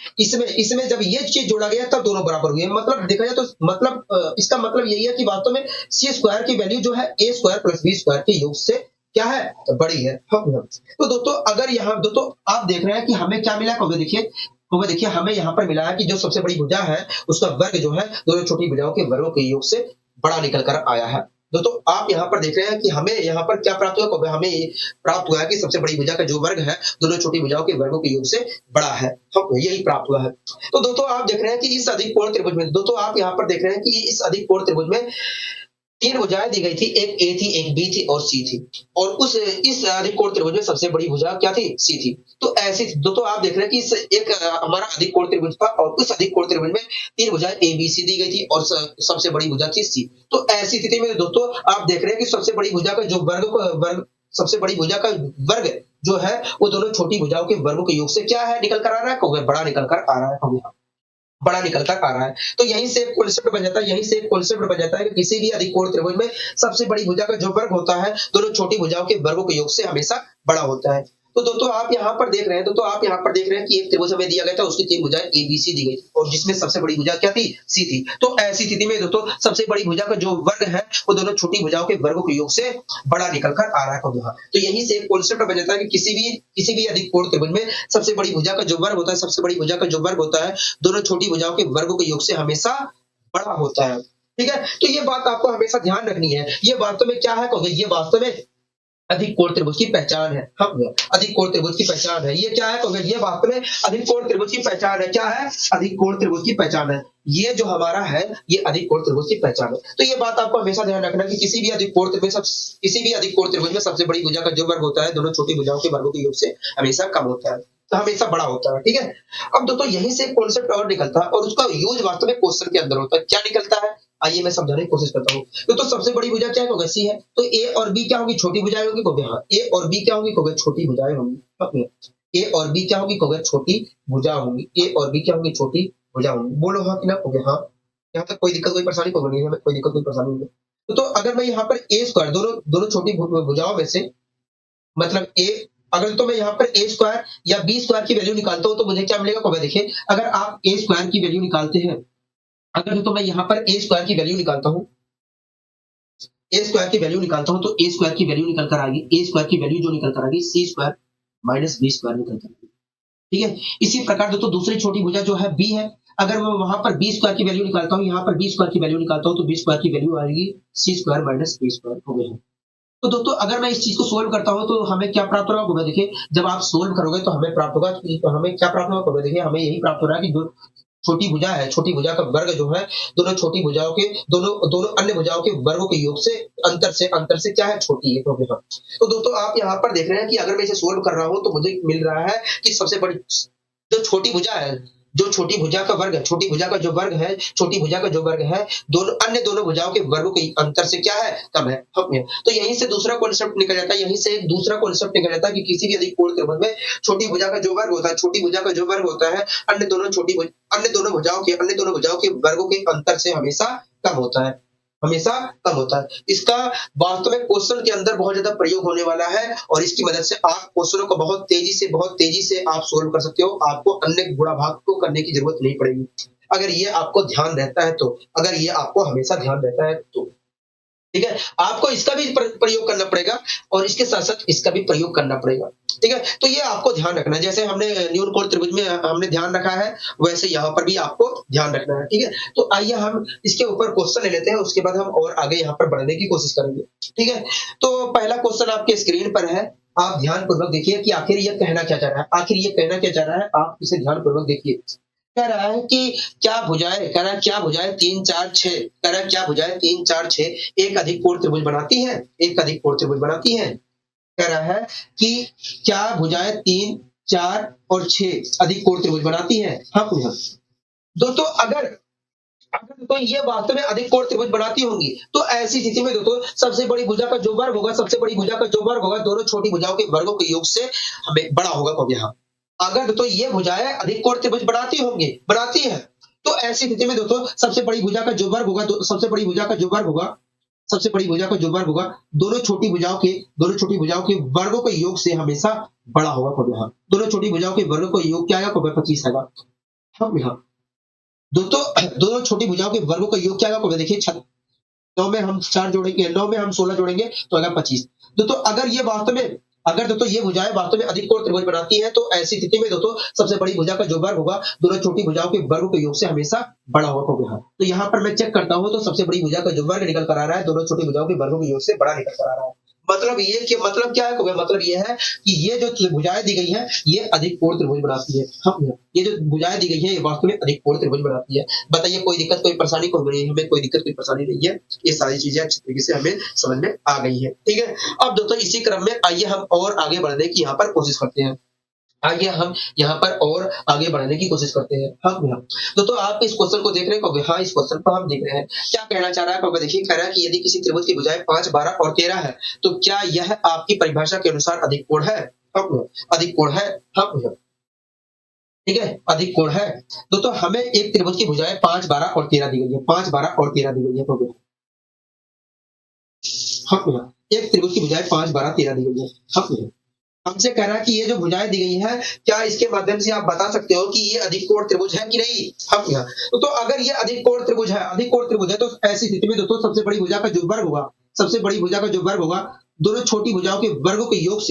इसमें जब ये चीज जोड़ा गया तब दोनों बराबर हुए। मतलब देखा जाए तो मतलब इसका मतलब यही है कि वास्तव में सी स्क्वायर की वैल्यू जो है A square plus B square के योग से क्या है, बड़ी है। तो दोस्तों अगर यहाँ दोस्तों आप देख रहे हैं कि हमें क्या मिला, देखिए हमें यहाँ पर मिला है कि जो सबसे बड़ी भुजा है उसका वर्ग जो है दोनों छोटी भुजाओं के वर्गों के योग से बड़ा निकल कर आया है। दोस्तों आप यहाँ पर देख रहे हैं कि हमें यहाँ पर क्या प्राप्त हुआ, हमें प्राप्त हुआ है कि सबसे बड़ी भुजा का जो वर्ग है दोनों छोटी भुजाओं के वर्गों के योग से बड़ा है। यही प्राप्त हुआ है। तो दोस्तों आप देख रहे हैं कि इस अधिक कोण त्रिभुज में, दोस्तों आप यहाँ पर देख रहे हैं कि इस अधिक कोण त्रिभुज में तीन भुजाएं दी गई थी, एक ए थी, एक बी थी और सी थी। और इस अधिक कोण त्रिभुज में सबसे बड़ी भुजा क्या थी, सी थी। तो ऐसी दोस्तों आप देख रहे हैं कि इस एक हमारा अधिक कोण त्रिभुज था और उस अधिक कोण त्रिभुज में तीन भुजाएं ए बी सी दी गई थी और सबसे बड़ी भुजा थी सी। तो ऐसी स्थिति में दोस्तों आप देख रहे हैं कि सबसे बड़ी भुजा का जो वर्ग सबसे बड़ी भुजा का वर्ग जो है वो दोनों छोटी भुजाओं के वर्गों के योग से क्या है, निकल कर आ रहा है, बड़ा निकल कर आ रहा है, बड़ा निकल कर आ रहा है। तो यहीं से एक कॉन्सेप्ट बन जाता है, कि किसी भी अधिक कोण त्रिभुज में सबसे बड़ी भुजा का जो वर्ग होता है दोनों छोटी भुजाओं के वर्गों के योग से हमेशा बड़ा होता है। तो दोस्तों आप यहाँ पर देख रहे हैं, कि एक त्रिभुज हमें दिया गया था, उसकी तीन भुजाएं ए बी सी दी गई और जिसमें सबसे बड़ी भुजा क्या थी, सी थी। तो ऐसी स्थिति में दोस्तों सबसे बड़ी भुजा का जो वर्ग है वो दोनों छोटी भुजाओं के वर्गों के योग से बड़ा निकल कर आ रहा है। तो यहीं से एक कॉन्सेप्ट बन जाता है कि किसी भी अधिक कोण त्रिभुज में सबसे बड़ी भुजा का जो वर्ग होता है, दोनों छोटी भुजाओं के वर्गों के योग से हमेशा बड़ा होता है। ठीक है, तो ये बात आपको हमेशा ध्यान रखनी है। ये वास्तव में क्या है, ये वास्तव में अधिक कोण त्रिभुज की पहचान है। अधिक कोण त्रिभुज की पहचान है। ये क्या है, ये वास्तव में अधिक कोण त्रिभुज की पहचान है। क्या है, अधिक कोण त्रिभुज की पहचान है। ये जो हमारा है ये अधिक कोण त्रिभुज की पहचान है। तो ये बात आपको हमेशा ध्यान रखना कि किसी भी अधिक कोण त्रिभुज में सबसे बड़ी भुजा का जो वर्ग होता है दोनों छोटी भुजाओं के वर्गों के योग से हमेशा कम होता है, तो हमेशा बड़ा होता है। ठीक है, अब दोस्तों यहीं से एक कॉन्सेप्ट और निकलता है और उसका यूज वास्तव में क्वेश्चन के अंदर होता है। क्या निकलता है, आइए मैं समझाने की कोशिश करता हूँ। तो सबसे बड़ी भुजा क्या होगी, सी है। तो ए और बी क्या होगी, छोटी भुजाएं होगी, कहोगे हाँ। ए और बी क्या होगी, कहोगे छोटी भुजाएं होंगी। ए और बी क्या होगी, कहोगे छोटी भुजा होंगी। ए और बी क्या होंगी, छोटी भुजा होंगी। बोलो हाँ कि ना, कहोगे हाँ। यहाँ तक कोई दिक्कत कोई परेशानी को नहीं है, कोई दिक्कत कोई परेशानी नहीं है। तो अगर मैं यहाँ पर ए स्क्वायर दोनों छोटी भुजाओं में से मतलब ए, अगर तो मैं यहाँ पर ए स्क्वायर या बी स्क्वायर की वैल्यू निकालता हूँ तो मुझे क्या मिलेगा, कहोगे देखिए अगर आप ए स्क्वायर की वैल्यू निकालते हैं, अगर तो मैं यहाँ पर ए स्क्वायर की वैल्यू निकालता हूँ, ए स्क्वायर की वैल्यू निकालता हूं तो ए स्क्वायर की वैल्यू निकल कर आ गई, ए स्क्वायर की वैल्यू जो निकल कर आ गई सी स्क्वायर माइनस बी स्क्वायर निकल कर आ गई। ठीक है, इसी प्रकार दोस्तों दूसरी छोटी भुजा जो है बी है, अगर मैं वहां पर बी स्क्वायर की वैल्यू निकालता हूं, यहाँ पर बी स्क्वायर की वैल्यू निकालता हूं तो बी स्क्वायर की वैल्यू आएगी सी स्क्वायर माइनस बी स्क्वायर हो गया। तो दोस्तों अगर मैं इस चीज को सोल्व करता हूं तो हमें क्या प्राप्त होगा, देखिए जब आप सोल्व करोगे तो हमें प्राप्त होगा, तो हमें क्या प्राप्त होगा, देखिए हमें यही प्राप्त हो रहा है कि जो छोटी भुजा है, छोटी भुजा का वर्ग जो है दोनों छोटी भुजाओं के दोनों अन्य भुजाओं के वर्गों के योग से अंतर से क्या है, छोटी है। तो दोस्तों आप यहाँ पर देख रहे हैं कि अगर मैं इसे सोल्व कर रहा हूं तो मुझे मिल रहा है कि सबसे बड़ी जो छोटी भुजा है, जो छोटी भुजा का वर्ग है, छोटी भुजा का जो वर्ग है, छोटी भुजा का जो वर्ग है अन्य दोनों भुजाओं के वर्गों के अंतर से क्या है, कम है। तो यहीं से दूसरा कॉन्सेप्ट निकल जाता है, कि किसी भी अधिक कोण त्रिभुज में छोटी भुजा का जो वर्ग होता है अन्य दोनों भुजाओं के वर्गों के अंतर से हमेशा कम होता है, इसका वास्तव में क्वेश्चन के अंदर बहुत ज्यादा प्रयोग होने वाला है और इसकी मदद से आप क्वेश्चनों को बहुत तेजी से आप सोल्व कर सकते हो। आपको अन्य गुणा भाग को करने की जरूरत नहीं पड़ेगी, अगर ये आपको ध्यान रहता है तो, अगर ये आपको हमेशा ध्यान रहता है तो। ठीक है, आपको इसका भी प्रयोग करना पड़ेगा और इसके साथ साथ इसका भी प्रयोग करना पड़ेगा। ठीक है, तो ये आपको ध्यान रखना है, जैसे हमने न्यून कोण त्रिभुज में हमने ध्यान रखा है वैसे यहाँ पर भी आपको ध्यान रखना है। ठीक है, तो आइए हम इसके ऊपर क्वेश्चन ले लेते हैं, उसके बाद हम और आगे यहाँ पर बढ़ने की कोशिश करेंगे। ठीक है, तो पहला क्वेश्चन आपके स्क्रीन पर है, आप ध्यानपूर्वक देखिए कि आखिर ये कहना क्या चाह रहा है, आप इसे ध्यानपूर्वक देखिए। कह रहा है कि क्या भुजाएं 3 4 6 एक अधिक कोण त्रिभुज बनाती हैं, कह रहा है कि क्या भुजाएं 3 4 और 6 अधिक कोण त्रिभुज बनाती हैं। हाँ दोस्तों, अगर तो ये वास्तव में अधिक कोण त्रिभुज बनाती होंगी, तो ऐसी स्थिति में दोस्तों सबसे बड़ी भुजा का जो वर्ग होगा, सबसे बड़ी भुजा का जो वर्ग होगा, दोनों छोटी भुजाओं के वर्गों के योग से हमें बड़ा होगा कब यहाँ। अगर दोस्तों ये भुजाएं अधिक कोण त्रिभुज बनाती होंगी, बनाती है, तो ऐसी स्थिति में दोस्तों सबसे बड़ी भुजा का जो वर्ग होगा, सबसे बड़ी भुजा का जो वर्ग होगा, सबसे बड़ी भुजा का जो वर्ग होगा, दोनों छोटी भुजाओं के वर्गों के योग से हमेशा बड़ा होगा कब यहाँ। दोनों छोटी भुजाओं के वर्गों का योग क्या आएगा कब, 25 आएगा। हम यहाँ दोस्तों दोनों छोटी भुजाओं के वर्गों का योग क्या आएगा कब, देखिए 9 में हम 4 जोड़ेंगे, 9 में हम 16 जोड़ेंगे तो आएगा 25। दोस्तों अगर दोस्तों ये भुजाएं वास्तव में अधिक कोण त्रिभुज बनाती हैं, तो ऐसी स्थिति में दोस्तों सबसे बड़ी भुजा का जो वर्ग होगा, दोनों छोटी भुजाओं के वर्गों के योग से हमेशा बड़ा होगा यहाँ। तो यहाँ पर मैं चेक करता हूं तो सबसे बड़ी भुजा का जो वर्ग निकल कर आ रहा है, दोनों छोटी भुजाओं के वर्गों के योग से बड़ा निकल कर आ रहा है। मतलब क्या है, मतलब ये है कि ये जो भुजाएं दी गई हैं, ये अधिक कोण त्रिभुज बनाती है। हम ये जो भुजाएं दी गई हैं, ये वास्तव में अधिक कोण त्रिभुज बनाती है। बताइए कोई दिक्कत कोई परेशानी को नहीं, हमें कोई दिक्कत कोई परेशानी नहीं है। ये सारी चीजें अच्छी तरीके से हमें समझ में आ गई है, ठीक है। अब दोस्तों इसी क्रम में आइए हम और आगे बढ़ने की यहाँ पर कोशिश करते हैं। आइए हम यहाँ पर और आगे बढ़ने की कोशिश करते हैं। हम यहाँ दोस्तों आप इस क्वेश्चन को देख रहे हैं, हाँ इस क्वेश्चन को हम देख रहे हैं। क्या कहना चाह रहा है, देखिए कह रहा है कि यदि किसी त्रिभुज की भुजाएं 5, 12 और 13 है, तो क्या यह आपकी परिभाषा के अनुसार अधिक कोण है। अधिक कोण है, ठीक है, अधिक कोण है। दोस्तों हमें एक त्रिभुज की भुजाएं 5, 12 और 13 दी गई है, 5, 12 और 13 दी गई है। एक त्रिभुज की भुजाएं 5, 12, 13 दी गई है। हमसे कह रहा है कि ये जो भुजाएं दी गई है, क्या इसके माध्यम से आप बता सकते हो कि ये अधिक कोण त्रिभुज है कि नहीं। हम यहाँ तो अगर ये अधिक कोण त्रिभुज है, तो ऐसी स्थिति में दोस्तों सबसे बड़ी भुजा का जो वर्ग होगा, दोनों छोटी भुजाओं के वर्गों के योग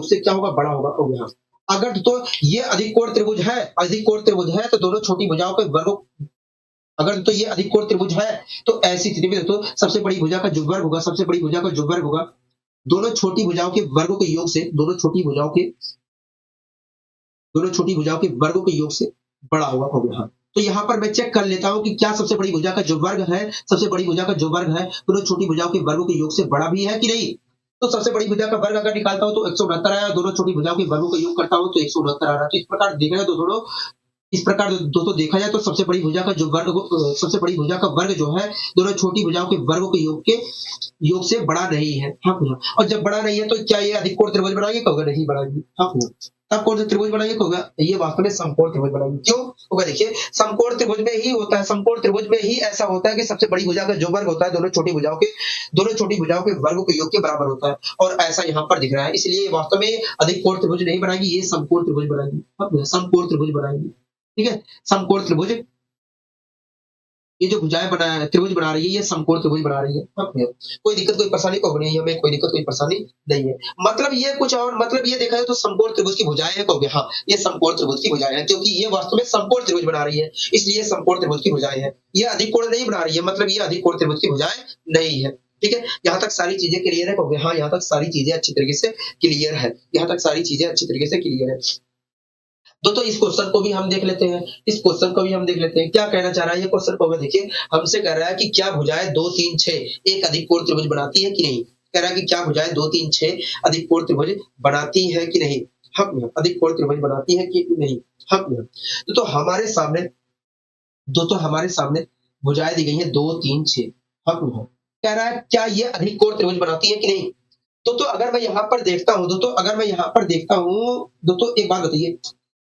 से, क्या होगा, बड़ा होगा यहाँ। अगर तो ये अधिक कोण त्रिभुज है, तो दोनों छोटी भुजाओं के वर्गों, अगर तो ये अधिक कोण त्रिभुज है, तो ऐसी स्थिति में दोस्तों सबसे बड़ी भुजा का जो वर्ग होगा, दोनों छोटी भुजाओं के वर्गों के योग से, दोनों छोटी भुजाओं के वर्गों के योग से बड़ा होगा यहाँ। तो यहाँ पर मैं चेक कर लेता हूं कि क्या सबसे बड़ी भुजा का जो वर्ग है, दोनों छोटी भुजाओं के वर्गों के योग से बड़ा भी है कि नहीं। तो सबसे बड़ी भुजा का वर्ग अगर निकालता हूं तो 169 आया, दोनों छोटी भुजाओं के वर्गों का योग करता हूं तो 169 आ रहा है। तो इस प्रकार दोस्तों देखा जाए तो सबसे बड़ी भुजा का वर्ग जो है, दोनों छोटी भुजाओं के वर्गों के योग से बड़ा नहीं है। हाँ, और जब बड़ा नहीं है तो क्या ये अधिक कोण त्रिभुज बनाएगी, कहोगे नहीं बनाएगी। हाँ, तब कौन सा त्रिभुज बनाएगी, कहोगे ये वास्तव में समकोण त्रिभुज बनाएगी। क्यों, होगा देखिए समकोण त्रिभुज में ही होता है, समकोण त्रिभुज में ही ऐसा होता है कि सबसे बड़ी भुजा का जो वर्ग होता है, दोनों छोटी भुजाओं के वर्गों के योग के बराबर होता है, और ऐसा यहाँ पर दिख रहा है। इसलिए वास्तव में अधिक कोण त्रिभुज नहीं बनाएगी, ये समकोण त्रिभुज बनाएगी। समकोण त्रिभुज बनाएगी, ठीक है। समकोण त्रिभुज, ये जो भुजाएं त्रिभुज बना रही है, ये समकोण त्रिभुज बना रही है। कोई दिक्कत कोई परेशानी को नहीं है, हमें कोई दिक्कत कोई परेशानी नहीं है। मतलब ये कुछ और, मतलब ये देखा जाए तो समकोण त्रिभुज की भुजाएं हैं, कहोगे हाँ ये समकोण त्रिभुज की भुजाएं हैं, क्योंकि ये वास्तव में समकोण त्रिभुज बना रही है, इसलिए समकोण त्रिभुज की भुजाएं हैं। ये अधिक कोण नहीं बना रही है, मतलब ये अधिक कोण त्रिभुज की भुजाएं नहीं है, ठीक है। यहाँ तक सारी चीजें क्लियर है, कहोगे हाँ यहाँ तक सारी चीजें अच्छी तरीके से क्लियर है, यहाँ तक सारी चीजें अच्छी तरीके से क्लियर है। दोस्तों इस क्वेश्चन को भी हम देख लेते हैं, क्या कहना चाह रहा है ये क्वेश्चन को। देखिए हमसे कह रहा है कि क्या भुजाएं 2, 3, 6 एक अधिक कोण त्रिभुज बनाती है कि नहीं। कह रहा है कि क्या भुजाएं 2, 3, 6 अधिक कोण त्रिभुज बनाती है कि नहीं। हम अधिक कोण त्रिभुज बनाती है कि नहीं। हम तो हमारे सामने भुजाएं दी गई है 2, 3, 6। हम कह रहा है क्या ये अधिक कोण त्रिभुज बनाती है कि नहीं। तो अगर मैं यहाँ पर देखता हूँ दोस्तों एक बात बताइए,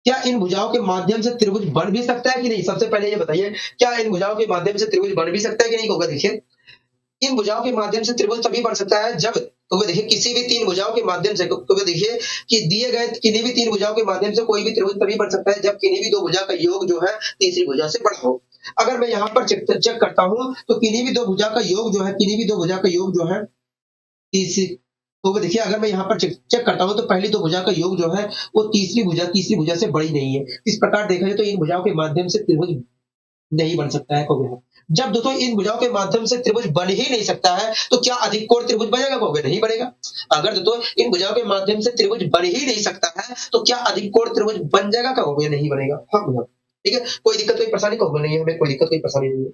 क्या इन भुजाओं के माध्यम से त्रिभुज बन भी सकता है कि नहीं। सबसे पहले ये बताइए, क्या इन भुजाओं के माध्यम से त्रिभुज बन भी सकता है कि नहीं। होगा देखिए इन भुजाओं के माध्यम से त्रिभुज तभी बन सकता है जब, तो देखिए किसी भी 3 भुजाओं के माध्यम से, तो देखिए कि दिए गए किन्हीं भी 3 भुजाओं के माध्यम से कोई भी त्रिभुज तभी बन सकता है जब किन्हीं भी 2 भुजा का योग जो है तीसरी भुजा से बड़ा हो। अगर मैं यहाँ पर चेक करता हूँ तो किन्हीं भी 2 भुजा का योग जो है तीसरी, तो देखिए अगर मैं यहाँ पर चेक करता हूँ तो पहली 2 भुजा का योग जो है वो तीसरी भुजा से बड़ी नहीं है। इस प्रकार देखा जाए तो इन भुजाओं के माध्यम से त्रिभुज नहीं बन सकता है, कहोगे। जब दोस्तों इन भुजाओं के माध्यम से त्रिभुज बन ही नहीं सकता है तो क्या अधिक कोण त्रिभुज बनेगा, कहोगे नहीं बनेगा। अगर दोस्तों इन भुजाओं के माध्यम से त्रिभुज बन ही नहीं सकता है तो क्या अधिक कोण त्रिभुज बन जाएगा, कहोगे नहीं बनेगा। हाँ, ठीक है, कोई दिक्कत कोई परेशानी, कहोगे नहीं हमें कोई दिक्कत कोई परेशानी नहीं है।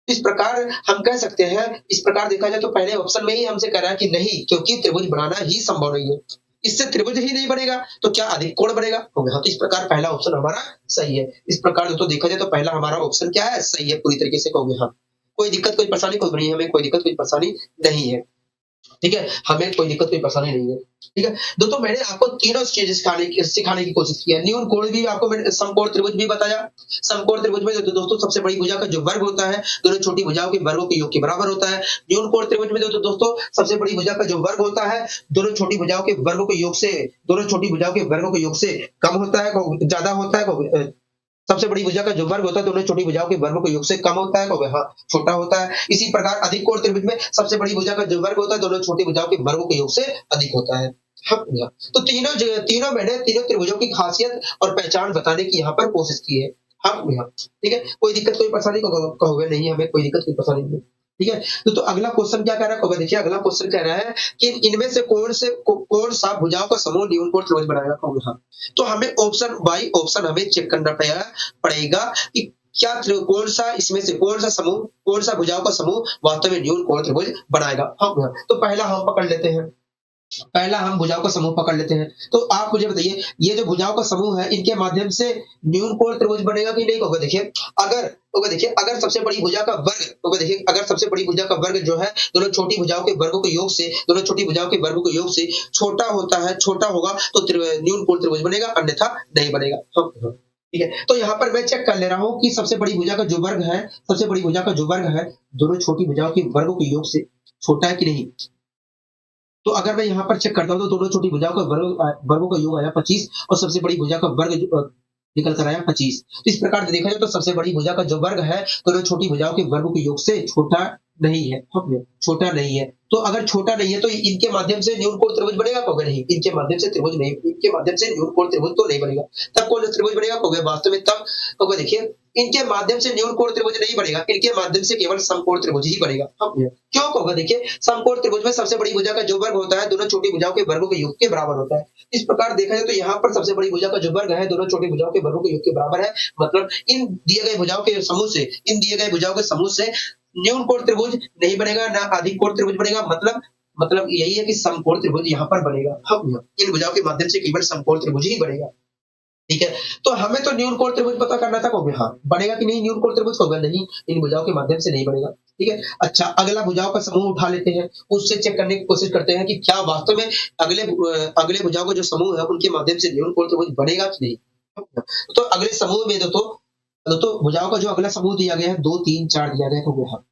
इस प्रकार हम कह सकते हैं, इस प्रकार देखा जाए तो पहले ऑप्शन में ही हमसे कह रहा है कि नहीं, क्योंकि त्रिभुज बनाना ही संभव नहीं है। इससे त्रिभुज ही नहीं बनेगा तो क्या अधिक कोण बनेगा? हाँ, तो इस प्रकार पहला ऑप्शन हमारा सही है। इस प्रकार दोस्तों देखा जाए तो पहला हमारा ऑप्शन क्या है? सही है पूरी तरीके से कहोगे हाँ। कोई दिक्कत कोई परेशानी कोई नहीं, हमें कोई दिक्कत कोई परेशानी नहीं है। ठीक है, हमें कोई दिक्कत कोई परेशानी नहीं है। ठीक है, दोस्तों मैंने आपको तीनों चीजें सिखाने की कोशिश की है। न्यून कोण भी आपको मैंने समकोण त्रिभुज भी बताया। समकोण त्रिभुज में दोस्तों सबसे बड़ी भुजा का जो वर्ग होता है दोनों छोटी भुजाओं के वर्गों के योग के बराबर होता है। न्यून कोण त्रिभुज में दोस्तों सबसे बड़ी भुजा का जो वर्ग होता है दोनों छोटी भुजाओं के वर्गों के योग से दोनों छोटी भुजाओं के वर्गों के योग से कम होता है, ज्यादा होता है। सबसे बड़ी भुजा का जो वर्ग होता है दोनों छोटी भुजाओं के वर्गों के योग से कम होता है, हाँ छोटा होता है। इसी प्रकार अधिक कोण त्रिभुज में सबसे बड़ी भुजा का जो वर्ग होता है दोनों छोटी भुजाओं के वर्गों के योग से अधिक होता है। हाँ भैया, तो तीनों मैंने तीनों त्रिभुजों की खासियत और पहचान बताने की यहाँ पर कोशिश की है। हाँ भैया, ठीक है, कोई दिक्कत कोई परेशानी कहोगे नहीं, हमें कोई दिक्कत कोई परेशानी नहीं। ठीक है, तो अगला क्वेश्चन क्या कह रहा है? देखिए अगला क्वेश्चन कह रहा है कि इनमें से कौन सा भुजाओं का समूह न्यून कोण त्रिभुज बनाएगा? हाँ, तो हमें ऑप्शन बाई ऑप्शन हमें चेक करना पड़ेगा कि क्या कौन सा इसमें से कौन सा भुजाओं का समूह वास्तव में न्यून कोण त्रिभुज बनाएगा। हाँ, तो पहला हम पकड़ लेते हैं, पहला हम भुजाओं का समूह पकड़ लेते हैं। तो आप मुझे बताइए ये जो भुजाओं का समूह है इनके माध्यम से न्यून कोण त्रिभुज बनेगा कि नहीं? होगा देखिए अगर सबसे बड़ी भुजा का वर्ग देखिए अगर सबसे बड़ी भुजा का वर्ग जो है दोनों छोटी भुजाओं के वर्गों के योग से दोनों छोटी भुजाओं के वर्गों के योग से छोटा होगा तो न्यून कोण त्रिभुज बनेगा, अन्यथा नहीं बनेगा। ठीक है, तो यहाँ पर मैं चेक कर ले रहा हूँ कि सबसे बड़ी भुजा का जो वर्ग है दोनों छोटी भुजाओं के वर्गों के योग से छोटा है कि नहीं। तो अगर मैं यहाँ पर चेक करता हूँ तो दोनों छोटी भुजाओं का वर्गों का योग आया 25 और सबसे बड़ी भुजा का वर्ग निकल कर आया 25। इस प्रकार से देखा जाए तो सबसे बड़ी भुजा का जो वर्ग है दोनों छोटी भुजाओं के वर्गों के योग से छोटा नहीं है। छोटा नहीं है, तो अगर छोटा नहीं है तो इनके माध्यम से न्यून कोण त्रिभुज बनेगा? कहोगे नहीं, इनके माध्यम से त्रिभुज नहीं, इनके माध्यम से न्यून कोण त्रिभुज तो नहीं बनेगा। तब कौन सा त्रिभुज बनेगा? कहोगे वास्तव में तब कहोगे देखिए इनके माध्यम से न्यून कोण त्रिभुज नहीं बनेगा, इनके माध्यम से केवल समकोण त्रिभुज ही बनेगा। क्यों? कहोगे देखिए समकोण त्रिभुज में सबसे बड़ी भुजा का जो वर्ग होता है दोनों छोटी भुजाओं के वर्गों के योग के बराबर होता है। इस प्रकार देखा जाए तो यहाँ पर सबसे बड़ी भुजा का जो वर्ग है दोनों छोटी भुजाओं के वर्गों के योग के बराबर है। मतलब इन दिए गए भुजाओं के समूह से न्यून कोण त्रिभुज नहीं बनेगा, ना अधिक कोण त्रिभुज बनेगा। मतलब यही है कि समकोण त्रिभुज यहाँ पर बनेगा। इन भुजाओं के माध्यम से केवल समकोण त्रिभुज ही बनेगा। ठीक है, तो हमें तो न्यून कोण त्रिभुज पता करना था, कहोगे हाँ बनेगा कि नहीं न्यून कोण त्रिभुज? कहोगे नहीं, इन भुजाओं के माध्यम से नहीं बनेगा। ठीक है, अच्छा अगला भुजाओं का समूह उठा लेते हैं, उससे चेक करने की कोशिश करते हैं कि क्या वास्तव में अगले भुजाओं का जो समूह है उनके माध्यम से न्यून कोण त्रिभुज बनेगा कि नहीं। तो अगले समूह में दोस्तों भुजाओं का जो अगला समूह दिया गया है 2 3 4 दिया गया है। हाँ,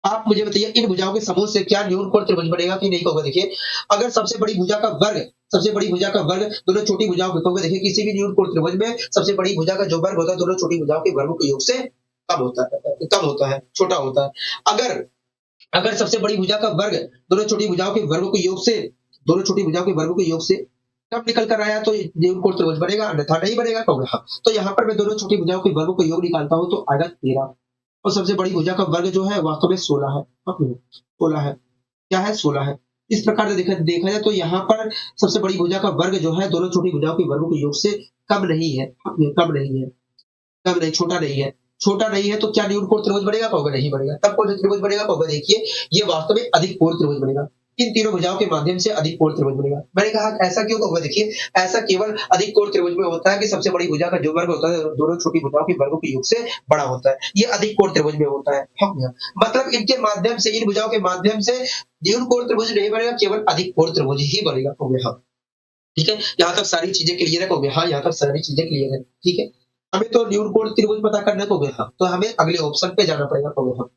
आप मुझे बताइए इन भुजाओं के समूह से क्या न्यून कोण त्रिभुज बनेगा कि नहीं? कहोगे देखिए अगर सबसे बड़ी भुजा का वर्ग दोनों छोटी भुजाओं के, कहोगे देखिए किसी भी न्यून कोण त्रिभुज में सबसे बड़ी भुजा का जो वर्ग होता है दोनों छोटी भुजाओं के वर्गों के योग से कम होता है, छोटा होता है। अगर सबसे बड़ी भुजा का वर्ग दोनों छोटी भुजाओं के वर्गों के योग से कम निकल कर आया तो न्यून कोण त्रिभुज बनेगा, अन्यथा नहीं बनेगा। कहोगे हाँ, तो यहाँ पर मैं दोनों छोटी भुजाओं के वर्गों का योग निकालता हूँ तो आएगा 13 और सबसे बड़ी भुजा का वर्ग जो है वास्तव में 16 है। 16 है, क्या है? 16 है। इस प्रकार से देखा जाए तो यहाँ पर सबसे बड़ी भुजा का वर्ग जो है दोनों छोटी भुजाओं के वर्गों के योग से कम नहीं है, छोटा नहीं है तो क्या न्यून कोण त्रिभुज बनेगा? कहोगे नहीं बनेगा। तब कौन सा त्रिभुज बनेगा? कहोगे देखिए ये वास्तव में अधिक कोण त्रिभुज बनेगा। इन तीनों भुजाओं के माध्यम से अधिक कोण त्रिभुज बनेगा। मैंने कहा ऐसा क्यों? कहोगे देखिए ऐसा केवल अधिक कोण त्रिभुज में होता है कि सबसे बड़ी भुजा का जो वर्ग होता है दोनों छोटी भुजाओं के वर्गों के योग से बड़ा होता है, ये अधिक कोण त्रिभुज में होता है। मतलब इनके माध्यम से इन भुजाओं के माध्यम से न्यून कोण त्रिभुज नहीं बनेगा, केवल अधिक कोण त्रिभुज ही बनेगा। कहोगे हाँ, ठीक है, यहाँ तक सारी चीजें क्लियर है। कहोगे हाँ, यहाँ तक सारी चीजें क्लियर है। ठीक है, हमें तो न्यून कोण त्रिभुज पता करना। कहोगे हाँ, तो हमें अगले ऑप्शन पे जाना पड़ेगा। कहोगे हाँ,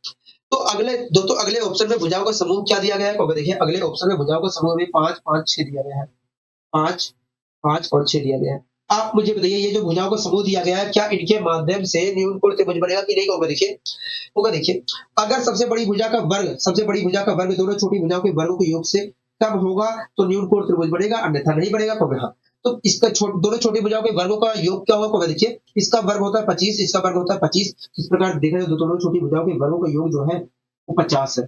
तो अगले ऑप्शन में भुजाओं का समूह क्या दिया गया है? कहोगे देखिए अगले ऑप्शन में भुजाओं का समूह में 5 5 6 दिया गया है। 5 5 और 6 दिया गया है। आप मुझे बताइए ये जो भुजाओं का समूह दिया गया है क्या इनके माध्यम से न्यून कोण त्रिभुज बनेगा कि नहीं? कहोगे देखिए अगर सबसे बड़ी भुजा का वर्ग दोनों छोटी भुजाओं के वर्गों के योग से कम होगा तो न्यून कोण त्रिभुज बनेगा, अन्यथा नहीं बनेगा। कहोगे हाँ, तो इसका दोनों छोटी भुजाओं के वर्गों का योग क्या होगा? कहोगे देखिए इसका वर्ग होता है 25, इसका वर्ग होता है 25। इस प्रकार देखा जाए दोनों छोटी भुजाओं के वर्गों का योग जो है वो 50 है।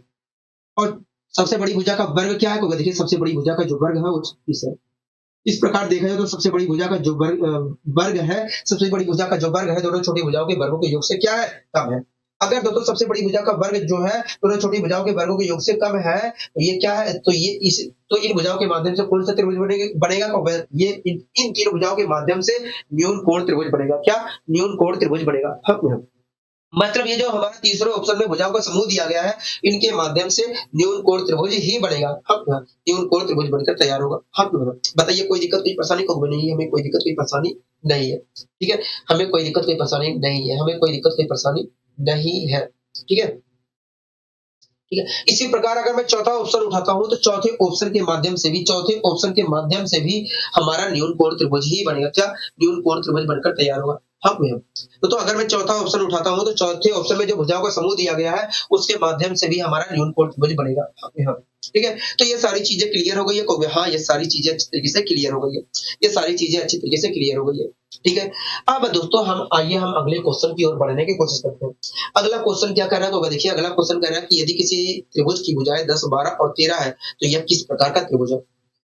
और सबसे बड़ी भुजा का वर्ग क्या है? कहोगे देखिए सबसे बड़ी भुजा का जो वर्ग है वो 36 है। इस प्रकार देखा जाए तो सबसे बड़ी भुजा का जो वर्ग है दोनों छोटी भुजाओं के वर्गों के योग से क्या है? कम है। अगर दोस्तों सबसे बड़ी भुजा का वर्ग जो है दोनों छोटी भुजाओं के वर्गों के योग से कम है, तो ये क्या है? तो इन भुजाओं के माध्यम से कौन सा त्रिभुज बनेगा? ये इन तीनों भुजाओं के माध्यम से न्यून कोण त्रिभुज बनेगा। क्या? न्यून कोण त्रिभुज बनेगा। मतलब ये जो हमारा तीसरे ऑप्शन में भुजाओं का समूह दिया गया है, इनके माध्यम से न्यून कोण त्रिभुज ही बनेगा। न्यून कोण त्रिभुज बनकर तैयार होगा। बताइए कोई दिक्कत कोई परेशानी को नहीं है, हमें कोई दिक्कत कोई परेशानी नहीं है। ठीक है, हमें कोई दिक्कत कोई परेशानी नहीं है, हमें कोई दिक्कत कोई परेशानी नहीं है। ठीक है, ठीक है। इसी प्रकार अगर मैं चौथा ऑप्शन उठाता हूं, तो चौथे ऑप्शन के माध्यम से भी हमारा न्यून कोण त्रिभुज ही बनेगा। क्या? न्यून कोण त्रिभुज बनकर तैयार होगा। तो अगर मैं चौथा ऑप्शन उठाता हूं, तो चौथे ऑप्शन में जो भुजाओं का समूह दिया गया है, उसके माध्यम से भी हमारा न्यून कोण त्रिभुज बनेगा। ठीक है, तो ये सारी चीजें क्लियर हो गई है। हाँ, ये सारी चीजें अच्छी तरीके से क्लियर हो गई है। ये सारी चीजें अच्छी तरीके से क्लियर हो गई है। ठीक है, अब दोस्तों हम अगले क्वेश्चन की ओर बढ़ने की कोशिश करते हैं। अगला क्वेश्चन क्या कर रहा है? तो देखिए, अगला क्वेश्चन कह रहा है कि यदि किसी त्रिभुज की भुजाएं 10, 12 और 13 है, तो यह किस प्रकार का त्रिभुज है?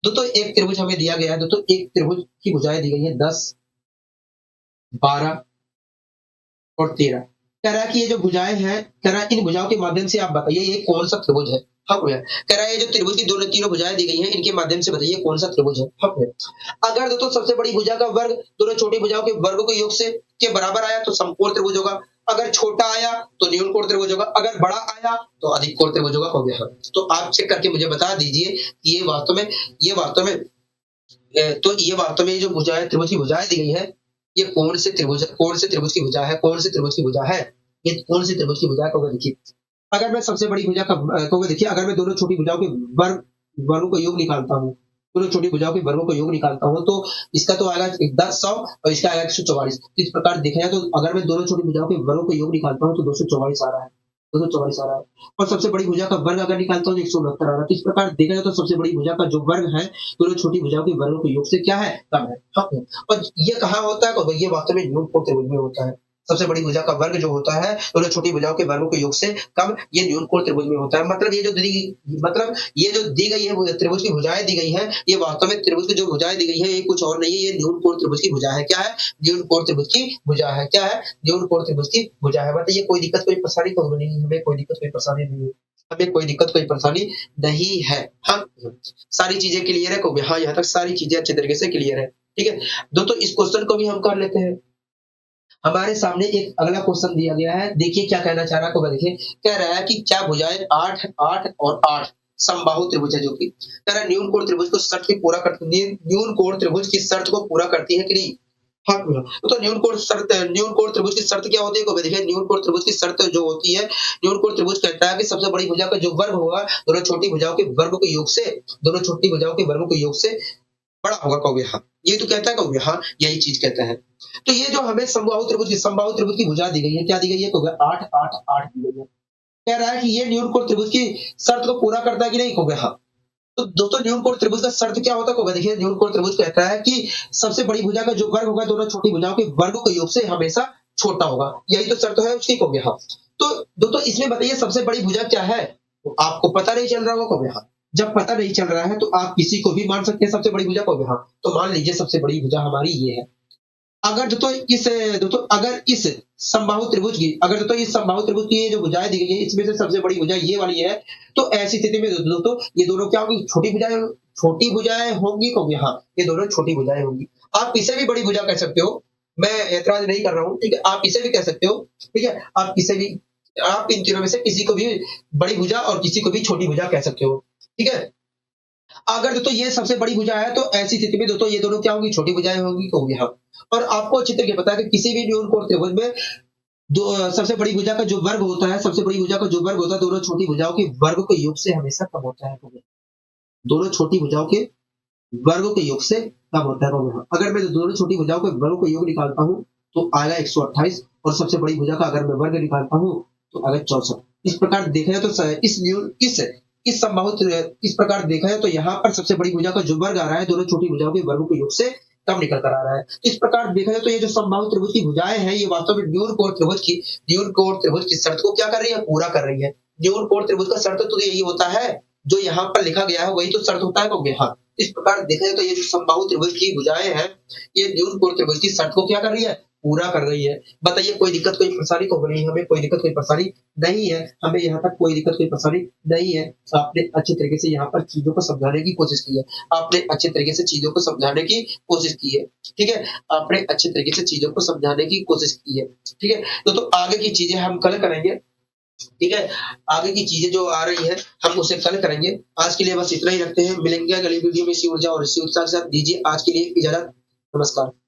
दोस्तों एक त्रिभुज हमें दिया गया है। दोस्तों एक त्रिभुज की भुजाएं दी गई है 10, 12 और 13। कह रहा है कि ये जो भुजाएं हैं, कह रहा है इन भुजाओं के माध्यम से आप बताइए ये कौन सा त्रिभुज है? कह रहा है ये जो त्रिभुज की दोनों तीनों भुजाएं दी गई हैं, इनके माध्यम से बताइए कौन सा त्रिभुज है। अगर दोस्तों सबसे बड़ी भुजा का वर्ग दोनों छोटी भुजाओं के वर्गों के योग से के बराबर आया तो समकोण त्रिभुज होगा। अगर छोटा आया तो न्यून कोण त्रिभुज होगा। अगर बड़ा आया तो अधिक कोण त्रिभुज होगा। हो गया। तो आप चेक करके मुझे बता दीजिए कि ये वास्तव में जो भुजाएं त्रिभुज की भुजाएं दी गई है, ये कौन से त्रिभुज की भुजा है? कौन से त्रिभुज की भुजा है? ये कौन से त्रिभुज की भुजा है? देखिए, अगर मैं सबसे बड़ी भुजा का देखिए, अगर मैं दोनों छोटी भुजाओं के वर्गों का योग निकालता हूँ, दोनों छोटी भुजाओं के वर्गों का योग निकालता हूँ, तो इसका तो आएगा 10, 100 और इसका आएगा 144। इस प्रकार देखा जाए तो अगर मैं दोनों छोटी भुजाओं के वर्गों का योग निकालता हूँ तो 244 आ रहा है। 244 आ रहा है। और सबसे बड़ी भुजा का वर्ग अगर निकालता हूँ तो 169 आ रहा है। तो इस प्रकार देखा जाए तो सबसे बड़ी भुजा का जो वर्ग है, दोनों छोटी भुजाओं के वर्गों के योग से क्या है? कम है। और ये कहाँ होता है? तो ये वास्तव में न्यून कोण त्रिभुज में होता है। सबसे बड़ी भुजा का वर्ग जो होता है, दोनों छोटी भुजाओं के वर्गों के योग से कम, ये न्यून कोण त्रिभुज में होता है। मतलब ये जो दी गई है त्रिभुज की भुजाएं दी गई है, ये वास्तव में त्रिभुज की जो भुजाएं दी गई है, ये कुछ और नहीं है, ये न्यून कोण त्रिभुज की भुजा है। क्या है? न्यून कोण त्रिभुज की भुजा है। क्या है? न्यून कोण त्रिभुज की भुजा है। बताइए कोई दिक्कत कोई परेशानी तो नहीं है? हमें कोई दिक्कत कोई परेशानी नहीं है। हमें कोई दिक्कत कोई परेशानी नहीं है। हाँ, सारी चीजें क्लियर है। हाँ, यहाँ तक सारी चीजें अच्छे तरीके से क्लियर है। ठीक है, दोस्तों इस क्वेश्चन को भी हम कर लेते हैं। हमारे सामने एक अगला क्वेश्चन दिया गया है। देखिए क्या कहना चाह रहा है। देखिए, कह रहा है कि क्या भुजाएं 8, 8 और 8 समबाहु त्रिभुज है, जो कि कह रहा है न्यून कोण त्रिभुज को शर्त की पूरा करती है, न्यून कोण त्रिभुज की शर्त को पूरा करती है कि नहीं? हाँ, तो न्यून कोण त्रिभुज की शर्त क्या होती है? देखिए, न्यून कोण त्रिभुज की शर्त जो होती है, न्यून कोण त्रिभुज कहता है कि सबसे बड़ी भुजा का जो वर्ग होगा, दोनों छोटी भुजाओं के वर्गों के योग से, दोनों छोटी भुजाओं के वर्गों के योग से बड़ा होगा। कहोगे हाँ, ये तो कहता है। कहोगे हाँ, यही चीज कहता है। तो ये जो हमें समबाहु त्रिभुज की भुजा दी गई है, क्या दी गई है? कहोगे 8, 8, 8 दी गई है। कह रहा है कि ये न्यून कोण त्रिभुज की शर्त को पूरा करता है कि नहीं? कहोगे हाँ। तो दोस्तों न्यून कोण त्रिभुज का शर्त क्या होता है? देखिए, न्यून कोण त्रिभुज कहता है कि सबसे बड़ी भुजा का जो वर्ग होगा, दोनों छोटी भुजाओं के वर्गों के योग से हमेशा छोटा होगा। यही तो शर्त है उसकी। कहोगे हाँ। तो दोस्तों इसमें बताइए सबसे बड़ी भुजा क्या है? तो आपको पता नहीं चल रहा होगा। कहोगे हाँ। जब पता नहीं चल रहा है तो आप किसी को भी मान सकते हैं सबसे बड़ी भुजा। कहोगे हाँ। तो मान लीजिए सबसे बड़ी भुजा हमारी ये है। अगर इस समबाहु त्रिभुज की ये जो भुजाएं दी गई है, इसमें से सबसे बड़ी भुजा ये वाली है, तो ऐसी स्थिति में दोस्तों ये दोनों क्या होंगी? छोटी भुजाएं होंगी। कहोगे हाँ, ये दोनों छोटी भुजाएं होंगी। आप इसे भी बड़ी भुजा कह सकते हो, मैं ऐतराज नहीं कर रहा हूँ। ठीक है, आप इसे भी कह सकते हो। ठीक है, आप इन तीनों में से किसी को भी बड़ी भुजा और किसी को भी छोटी भुजा कह सकते हो। ठीक है, अगर दोस्तों ये सबसे बड़ी भुजा है, तो ऐसी स्थिति में दोस्तों ये दोनों क्या होंगी? छोटी भुजाएं होंगी। कहोगे हाँ। और आपको अच्छी तरीके पता है कि किसी भी न्यून कोण त्रिभुज में सबसे बड़ी भुजा का जो वर्ग होता है, दोनों छोटी भुजाओं के वर्ग के योग से हमेशा कम होता है। दोनों छोटी भुजाओं के वर्गों के योग से कम होता है। अगर मैं दोनों छोटी भुजाओं के वर्गों का योग निकालता हूँ तो आएगा 128, और सबसे बड़ी भुजा का अगर मैं वर्ग निकालता हूँ तो आएगा 64। इस प्रकार देखा जाए तो इस प्रकार देखा जाए तो यहाँ पर सबसे बड़ी भुजा का जो वर्ग आ रहा है, दोनों छोटी भुजाओं के वर्गों के योग से कम निकल कर आ रहा है। इस प्रकार देखा जाए तो ये जो समबाहु त्रिभुज की भुजाएं हैं, ये वास्तव में न्यून कोण त्रिभुज की शर्त को क्या कर रही है? पूरा कर रही है। न्यून कोण त्रिभुज का शर्त तो यही होता है, जो यहाँ पर लिखा गया है वही तो शर्त होता है। कहोगे हाँ। इस प्रकार देखा जाए तो ये जो समबाहु त्रिभुज की भुजाएं हैं, ये न्यून कोण त्रिभुज की शर्त को क्या कर रही है? पूरा कर रही है। बताइए कोई दिक्कत, कोई परेशानी तो हो नहीं, हमें कोई दिक्कत, कोई परेशानी नहीं है, हमें यहाँ तक कोई दिक्कत, कोई परेशानी नहीं है। आपने अच्छे तरीके से यहाँ पर चीज़ों को समझाने की कोशिश की है। आपने अच्छे तरीके से चीज़ों को समझाने की कोशिश की है, ठीक है? आपने अच्छे तरीके से चीज़ों को समझाने की कोशिश की है, ठीक है? तो आगे की चीज़ें हम कल करेंगे, ठीक है? आगे की चीज़ें जो आ रही हैं, हम उसे कल करेंगे। आज के लिए बस इतना ही रखते हैं। मिलेंगे अगली वीडियो में इसी ऊर्जा और इसी उत्साह के साथ। दीजिए आज के लिए इजाज़त। नमस्कार।